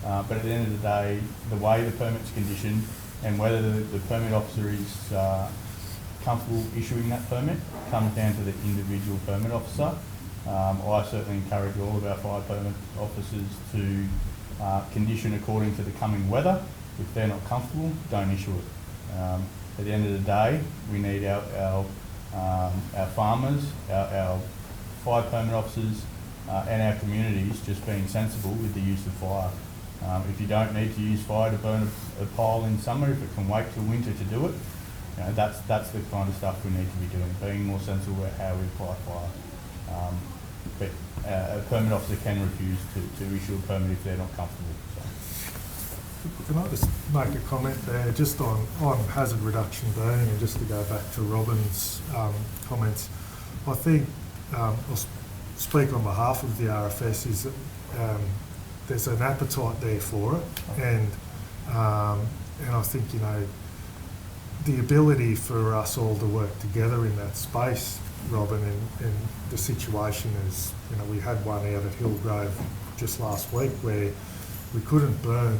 but at the end of the day, the way the permit's conditioned and whether the permit officer is comfortable issuing that permit comes down to the individual permit officer. I certainly encourage all of our fire permit officers to condition according to the coming weather. If they're not comfortable, don't issue it. At the end of the day, we need our farmers, our fire permit officers, and our communities just being sensible with the use of fire. If you don't need to use fire to burn a pile in summer, if it can wait till winter to do it, you know, that's the kind of stuff we need to be doing, being more sensible about how we apply fire. But a permit officer can refuse to issue a permit if they're not comfortable. Can I just make a comment there, just on hazard reduction burning, and just to go back to Robin's comments. I think I'll speak on behalf of the RFS, is that there's an appetite there for it, and I think, you know, the ability for us all to work together in that space, Robin, and the situation is, you know, we had one out at Hillgrove just last week where we couldn't burn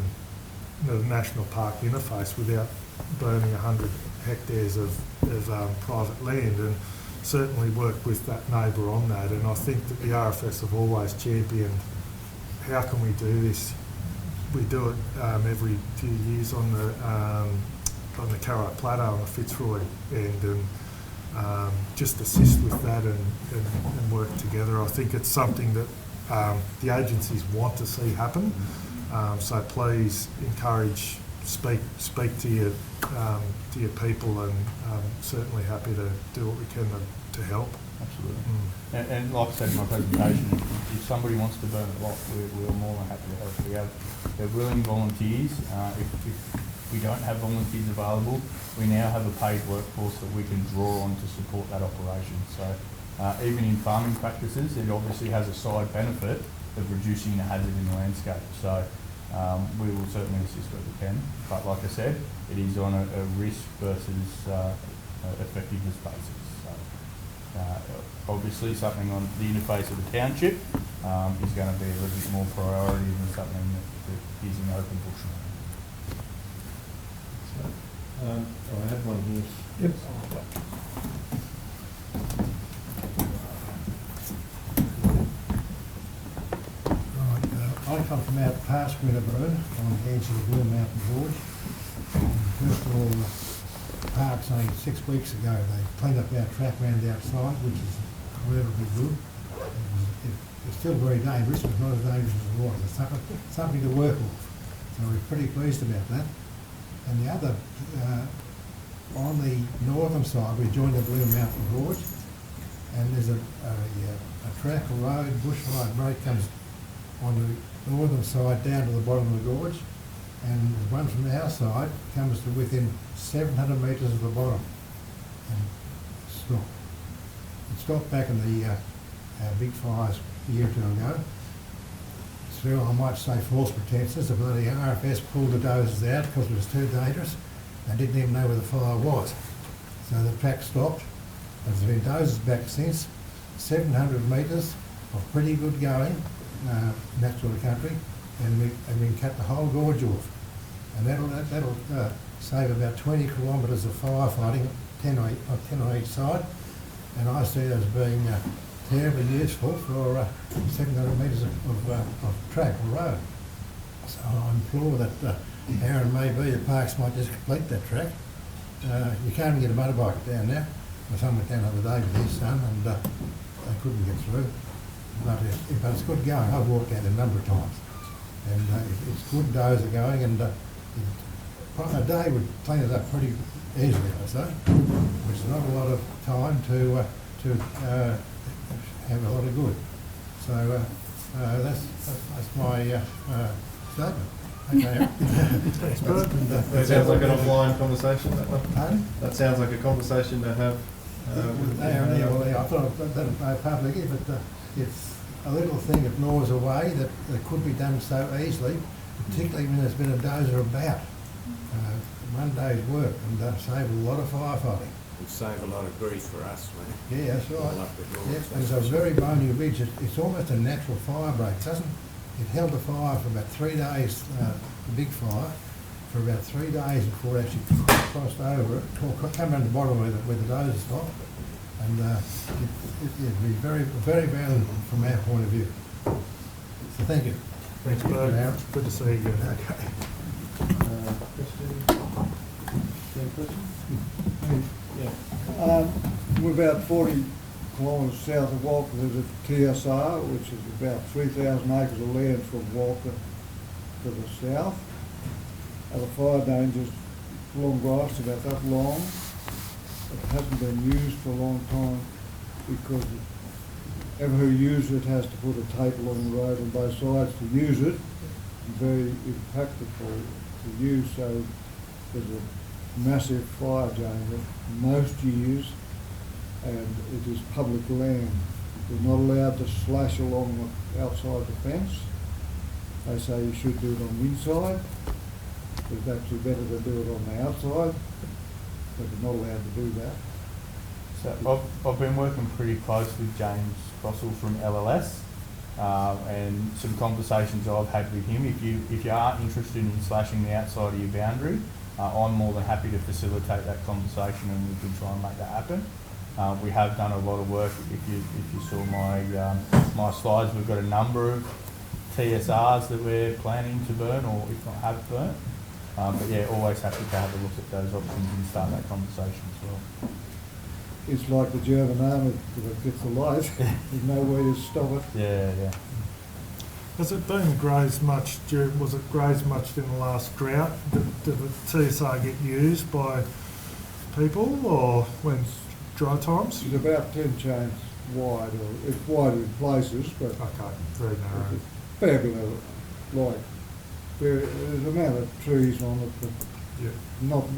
the national park interface without burning 100 hectares of private land, and certainly work with that neighbour on that. And I think that the RFS have always championed, how can we do this? We do it every few years on the Carro Plateau on the Fitzroy end, and just assist with that and work together. I think it's something that the agencies want to see happen. So please encourage, speak to your people, and certainly happy to do what we can to help. Absolutely. And like I said in my presentation, if somebody wants to burn a lot, we're more than happy to help. They're willing volunteers. If we don't have volunteers available, we now have a paid workforce that we can draw on to support that operation. So even in farming practices, it obviously has a side benefit of reducing the hazard in the landscape. So we will certainly assist where we can. But like I said, it is on a risk versus effectiveness basis. So obviously something on the interface of the township is going to be a little bit more priority than something that is in open bush. I have one here. Yep. I come from out past Winterborough on the edge of the Blue Mountain Gorge. First of all, the park's only 6 weeks ago, they cleaned up our track round outside, which is incredibly good. It's still very dangerous, but not as dangerous as it was. It's something to work with. So we're pretty pleased about that. And the other, on the northern side, we joined the Blue Mountain Gorge, and there's a track, a road, bushfire road comes on the northern side down to the bottom of the gorge, and the one from our side comes to within 700 metres of the bottom. And stopped. It stopped back in the big fires a year or two ago. Through, I might say, false pretences. The bloody RFS pulled the dozers out because it was too dangerous. They didn't even know where the fire was. So the track stopped. There's been dozers back since. 700 metres of pretty good going, that sort of country, and we can cut the whole gorge off. And that'll save about 20 kilometres of firefighting, 10 on each side. And I see it as being terribly useful for 700 metres of track or road. So I implore that Aaron, maybe the parks might just complete that track. You can't even get a motorbike down there. Someone went down the other day with his son and they couldn't get through. But it's good going. I've walked out a number of times. And it's good dozer going, and a day would clean it up pretty easily, I say, which is not a lot of time to have a lot of good. So that's my statement. Okay. Thanks, Bert. That sounds like an offline conversation, that one. Pardon? That sounds like a conversation to have with I thought I'd let it publicly, but it's a little thing that gnaws away that could be done so easily, particularly when there's been a dozer about. One day's work and save a lot of firefighting. It'd save a lot of grief for us, mate. Yeah, that's right. All up the gorge, Yes, that's there's a for very sure. bony ridge. It's almost a natural fire break, doesn't it? It held the fire for about 3 days, the big fire, for about 3 days before it actually crossed over it, come around the bottom where the dozer stopped. And it'd be very, very valuable from our point of view. So thank you. Thanks, Bert. Good to see you. Okay. We're about 40 kilometres south of Walcha. There's a TSR, which is about 3,000 acres of land from Walcha to the south. The fire danger's long grass, about that long. It hasn't been used for a long time because whoever who uses it has to put a tape along the road on both sides to use it. Very impractical to use, so there's a massive fire danger most years, and it is public land. You're not allowed to slash along the outside the fence. They say you should do it on the inside. It's actually better to do it on the outside, but you're not allowed to do that. So I've been working pretty closely with James Crossell from LLS, and some conversations I've had with him. If you are interested in slashing the outside of your boundary, I'm more than happy to facilitate that conversation, and we can try and make that happen. We have done a lot of work. If you saw my slides, we've got a number of TSRs that we're planning to burn, or if not have burnt. But yeah, always happy to have a look at those options and start that conversation as well. It's like the German army, if it gets alight, there's no way to stop it. Yeah. Has it been grazed much, was it grazed much in the last drought? Did the TSR get used by people or when dry times? It's about 10 chains wide, or it's wide in places, but Okay, very narrow. it's a fair bit of, like, there's an amount of trees on it, but Yeah.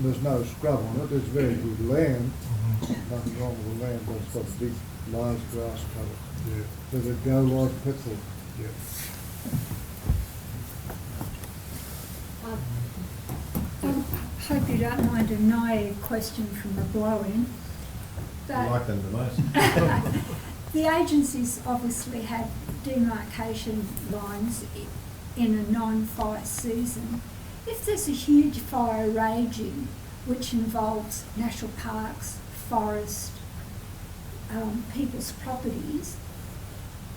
there's no scrub on it. It's very good land. Mhm. Nothing wrong with the land, but it's got a big, large grass cover. Yeah, Does it go like petrol? yeah. I hope you don't mind a naive question from the blow-in. I like them the most. The agencies obviously have demarcation lines in a non-fire season. If there's a huge fire raging, which involves national parks, forest, people's properties,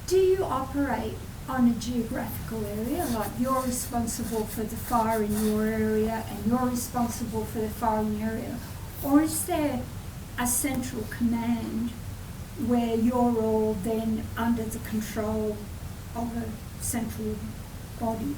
do you operate on a geographical area, like you're responsible for the fire in your area and you're responsible for the fire in your area? Or is there a central command where you're all then under the control of a central body?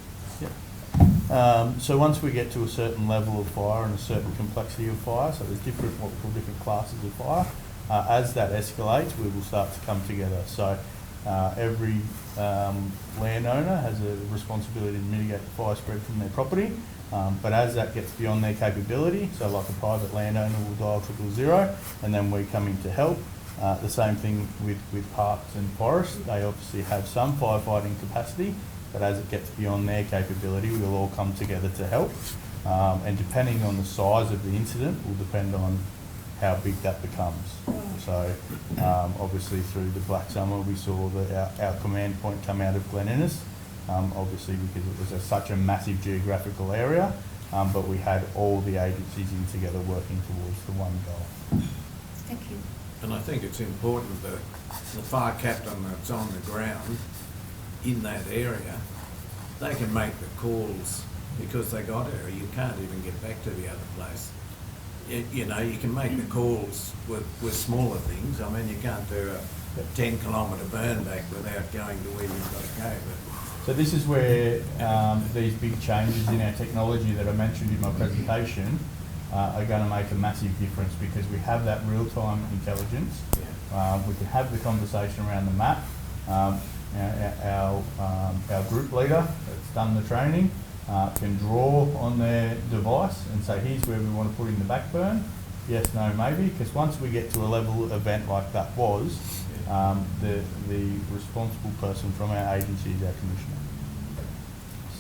So once we get to a certain level of fire and a certain complexity of fire, so there's what we call different classes of fire, as that escalates, we will start to come together. So Every landowner has a responsibility to mitigate the fire spread from their property. But as that gets beyond their capability, so like a private landowner will dial 000 and then we come in to help. The same thing with parks and forests. They obviously have some firefighting capacity, but as it gets beyond their capability, we'll all come together to help. And depending on the size of the incident will depend on how big that becomes. So obviously through the Black Summer we saw that our command point come out of Glen Innes, obviously because it was such a massive geographical area, but we had all the agencies in together working towards the one goal. Thank you. And I think it's important that the fire captain that's on the ground in that area, they can make the calls because they got her. You can't even get back to the other place. You know, you can make the calls with smaller things. I mean, you can't do a 10-kilometre burn back without going to where you've got to go. But So this is where these big changes in our technology that I mentioned in my presentation are going to make a massive difference, because we have that real-time intelligence. We can have the conversation around the map. Our group leader that's done the training can draw on their device and say, here's where we want to put in the backburn. Yes, no, maybe, because once we get to a level event like that was, the responsible person from our agency is our commissioner.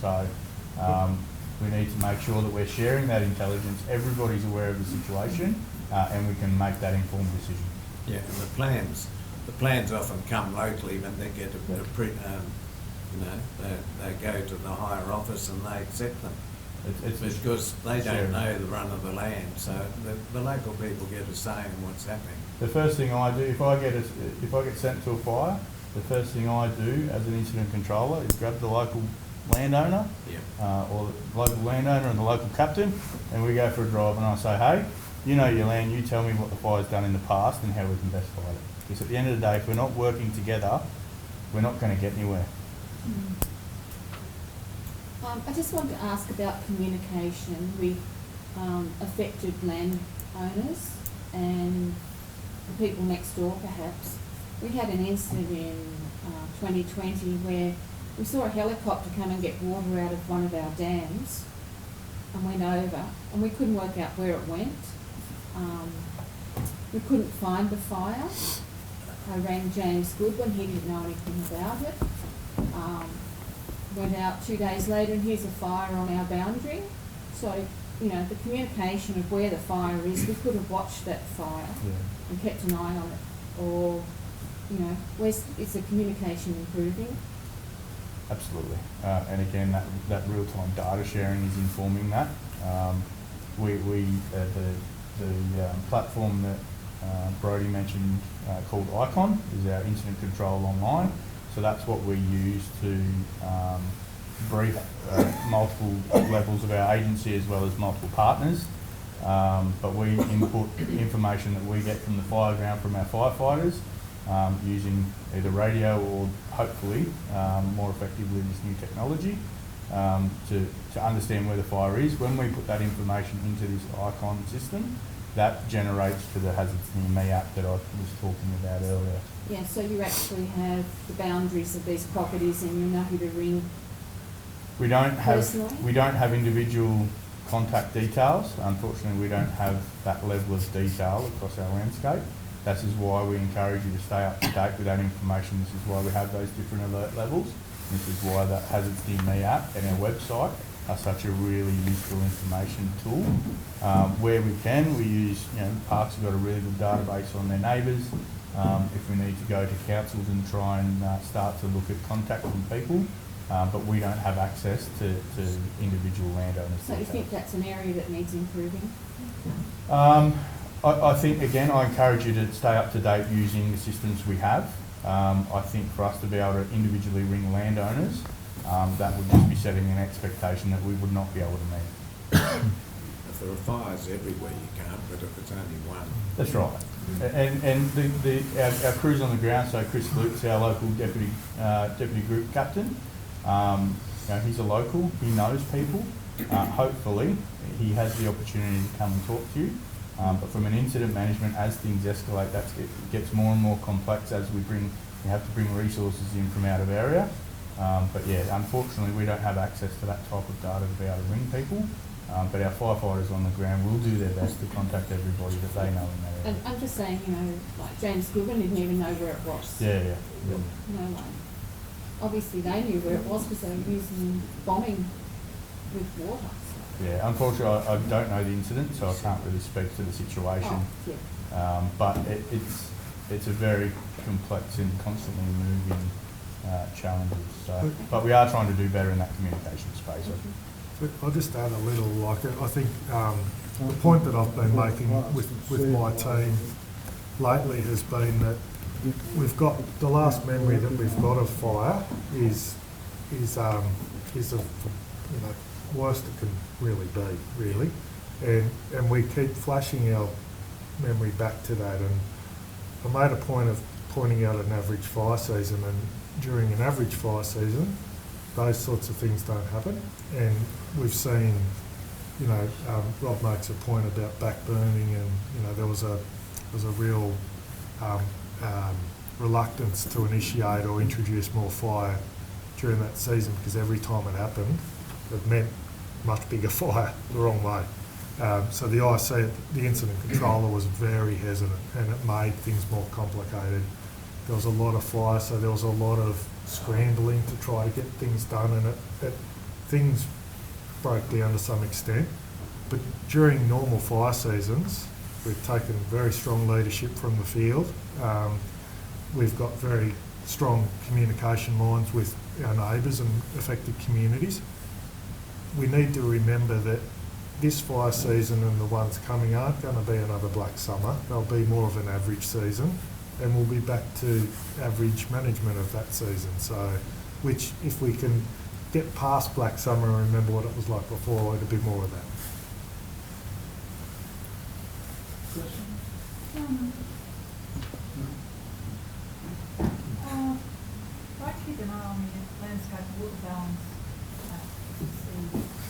So we need to make sure that we're sharing that intelligence, everybody's aware of the situation, and we can make that informed decision. yeah, and the plans often come locally when they get they go to the higher office and they accept them. It's because they don't know the run of the land, so the local people get a say in what's happening. The first thing I do, if I get sent to a fire, the first thing I do as an incident controller is grab the local landowner, or the local landowner and the local captain, and we go for a drive and I say, hey, you know your land, you tell me what the fire's done in the past and how we can best fight it. Because at the end of the day, if we're not working together, we're not going to get anywhere. I just wanted to ask about communication with affected landowners and the people next door perhaps. We had an incident in 2020 where we saw a helicopter come and get water out of one of our dams and went over, and we couldn't work out where it went. We couldn't find the fire. I rang James Goodwin, he didn't know anything about it. Went out 2 days later and here's a fire on our boundary. So, you know, the communication of where the fire is, we could have watched that fire and kept an eye on it. Or, you know, is the communication improving? Absolutely. And again, that real-time data sharing is informing that. The platform that Brodie mentioned called Icon is our incident control online. So that's what we use to brief multiple levels of our agency as well as multiple partners. But we input information that we get from the fireground from our firefighters using either radio or hopefully more effectively this new technology to understand where the fire is. When we put that information into this Icon system, that generates to the Hazards Near Me app that I was talking about earlier. Yeah, so you actually have the boundaries of these properties and you know who to ring. We don't personally? have individual contact details. Unfortunately, we don't have that level of detail across our landscape. This is why we encourage you to stay up to date with that information. This is why we have those different alert levels. This is why that Hazards Near Me app and our website are such a really useful information tool. Where we can, we use, parks have got a really good database on their neighbours. If we need to go to councils and try and start to look at contacting people, but we don't have access to individual landowners. So you think that's an area that needs improving? I think, again, I encourage you to stay up to date using the systems we have. I think for us to be able to individually ring landowners, that would just be setting an expectation that we would not be able to meet. If there are fires everywhere, you can't, but if it's only one. That's right. And our crews on the ground, so Chris Luke's our local deputy group captain. He's a local, he knows people. Hopefully, he has the opportunity to come and talk to you. But from an incident management, as things escalate, it gets more and more complex as we bring you have to bring resources in from out of area. But yeah, unfortunately, we don't have access to that type of data to be able to ring people. But our firefighters on the ground will do their best to contact everybody that they know in that area. And I'm just saying, you know, like James Goodwin didn't even know where it was. Yeah. No one. Obviously, they knew where it was because they were using bombing with water. Yeah, unfortunately, I don't know the incident, so I can't really speak to the situation. Oh, yeah. But it's a very complex and constantly moving challenges. So, but we are trying to do better in that communication space. I'll just add a little, like, I think the point that I've been making with my team lately has been that we've got, the last memory that we've got of fire is the worst it can really be, really. And we keep flashing our memory back to that. And I made a point of pointing out an average fire season, and during an average fire season, those sorts of things don't happen. And we've seen, you know, Rob makes a point about backburning, and you know there was a real reluctance to initiate or introduce more fire during that season, because every time it happened, it meant much bigger fire the wrong way. So the IC, the incident controller, was very hesitant, and it made things more complicated. There was a lot of fire, so there was a lot of scrambling to try to get things done, and things broke down to some extent. But during normal fire seasons, we've taken very strong leadership from the field. We've got very strong communication lines with our neighbours and affected communities. We need to remember that this fire season and the ones coming aren't going to be another black summer. They'll be more of an average season, and we'll be back to average management of that season. So, which, if we can get past black summer and remember what it was like before, it'll be more of that. I keep an eye on the landscape water balance to see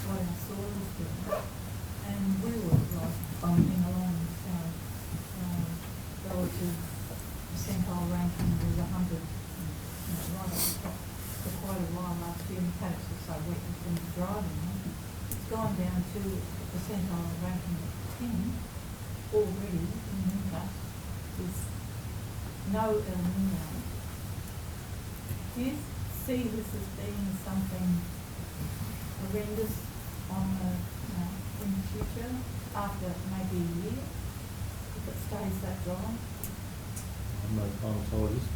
what our soil is doing. And we were like bumping along, relative percentile ranking was 100, right up the top for quite a while last year. The paddocks were so wet with them driving. It's gone down to a percentile ranking of 10 already in winter. There's no El Nino. Do you see this as being something horrendous on the, in the future, after maybe a year, if it stays that dry? I'm no climatologist,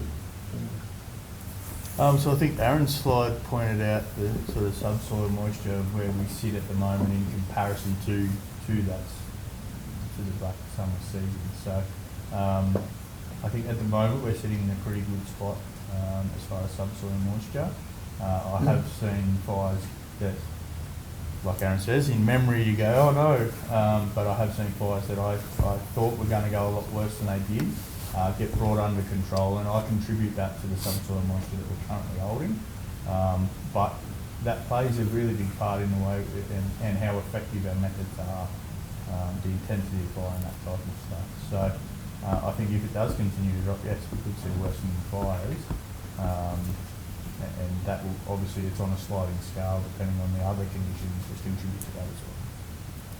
but... So I think Aaron's slide pointed out the sort of subsoil moisture of where we sit at the moment in comparison to that, to the black summer season. So I think at the moment we're sitting in a pretty good spot as far as subsoil moisture. I have seen fires that, like Aaron says, in memory you go, oh no, but I have seen fires that I thought were going to go a lot worse than they did, get brought under control, and I contribute that to the subsoil moisture that we're currently holding. But that plays a really big part in the way and how effective our methods are, the intensity of fire and that type of stuff. So I think if it does continue to drop, yes, we could see worsening fires. And that will, obviously, it's on a sliding scale depending on the other conditions that contribute to that as well.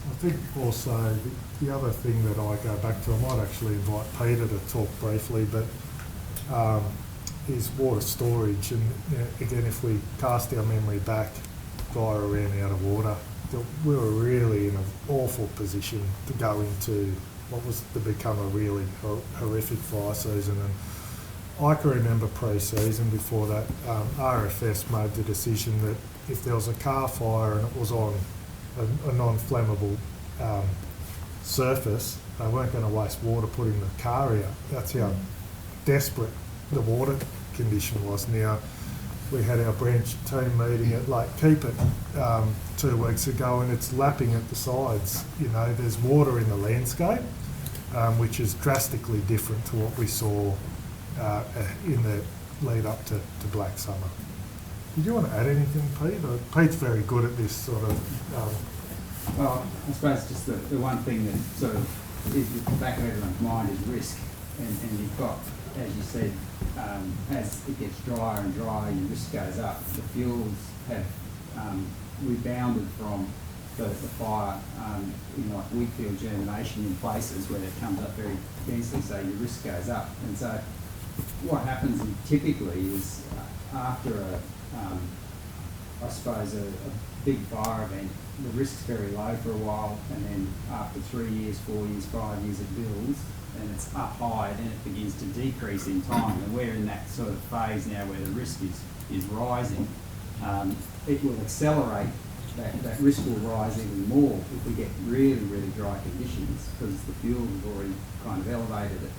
I think also the other thing that I go back to, I might actually invite Peter to talk briefly, but is water storage. And again, if we cast our memory back, Guy ran out of water. We were really in an awful position to go into what was to become a really horrific fire season. And I can remember pre-season before that, RFS made the decision that if there was a car fire and it was on a non-flammable surface, they weren't going to waste water putting the car out. That's how desperate the water condition was. Now, we had our branch team meeting at Lake Keep It 2 weeks ago, and it's lapping at the sides. You know, there's water in the landscape, which is drastically different to what we saw in the lead up to Black Summer. Did you want to add anything, Pete? Pete's very good at this sort of... Well, I suppose just the one thing that sort of is at the back of everyone's mind is risk. And you've got as you said, as it gets drier and drier, your risk goes up. The fuels have rebounded from the fire in like wheat field germination in places where it comes up very densely, so your risk goes up. And so what happens typically is after I suppose a big fire event, the risk's very low for a while, and then after 3 years, 4 years, 5 years it builds, and it's up high, then it begins to decrease in time. And we're in that sort of phase now where the risk is rising. It will accelerate, that risk will rise even more if we get really, really dry conditions, because the fuel has already kind of elevated it.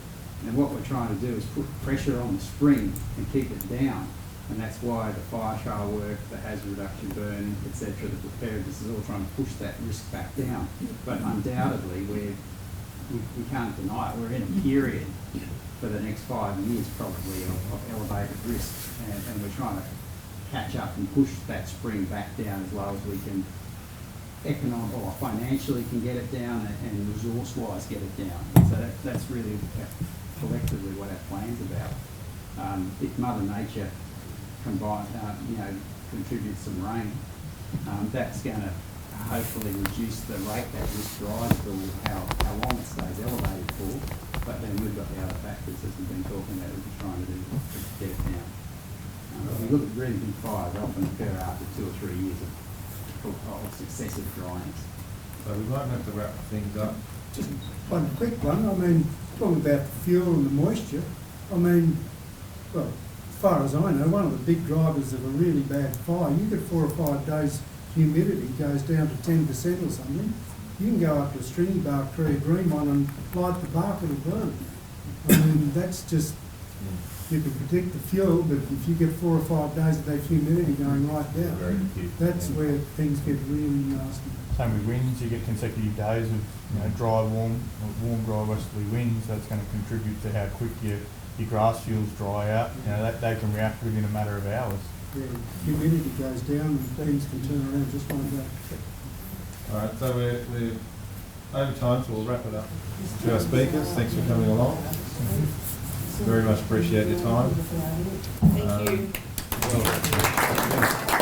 And what we're trying to do is put pressure on the spring and keep it down. And that's why the fire trial work, the hazard reduction burn, etc., the preparedness is all trying to push that risk back down. But undoubtedly, we can't deny it. We're in a period for the next 5 years probably of elevated risk, and we're trying to catch up and push that spring back down as low as we can, economically or financially can get it down, and resource-wise get it down. So that's really collectively what our plan's about. If Mother Nature contributes some rain, that's going to hopefully reduce the rate that risk rises for how long it stays elevated for. But then we've got the other factors, as we've been talking about, that we're trying to do to get it down. We look at really big fires, they often occur after 2 or 3 years of successive dryings. So we might have to wrap things up. Just one quick one. I mean, talking about the fuel and the moisture, I mean, well, as far as I know, one of the big drivers of a really bad fire, you get 4 or 5 days humidity goes down to 10% or something. You can go up to a stringy bark tree, a green one, and light the bark, it'll burn. I mean, that's just, you can predict the fuel, but if you get 4 or 5 days of that humidity going right down, that's where things get really nasty. Same with winds, you get consecutive days of dry, warm, dry westerly winds. That's going to contribute to how quick your grass fields dry out. They can react within a matter of hours. Yeah, humidity goes down and things can turn around just like that. All right, so we're over time, so we'll wrap it up. To our speakers, thanks for coming along. Very much appreciate your time. Thank you. Well,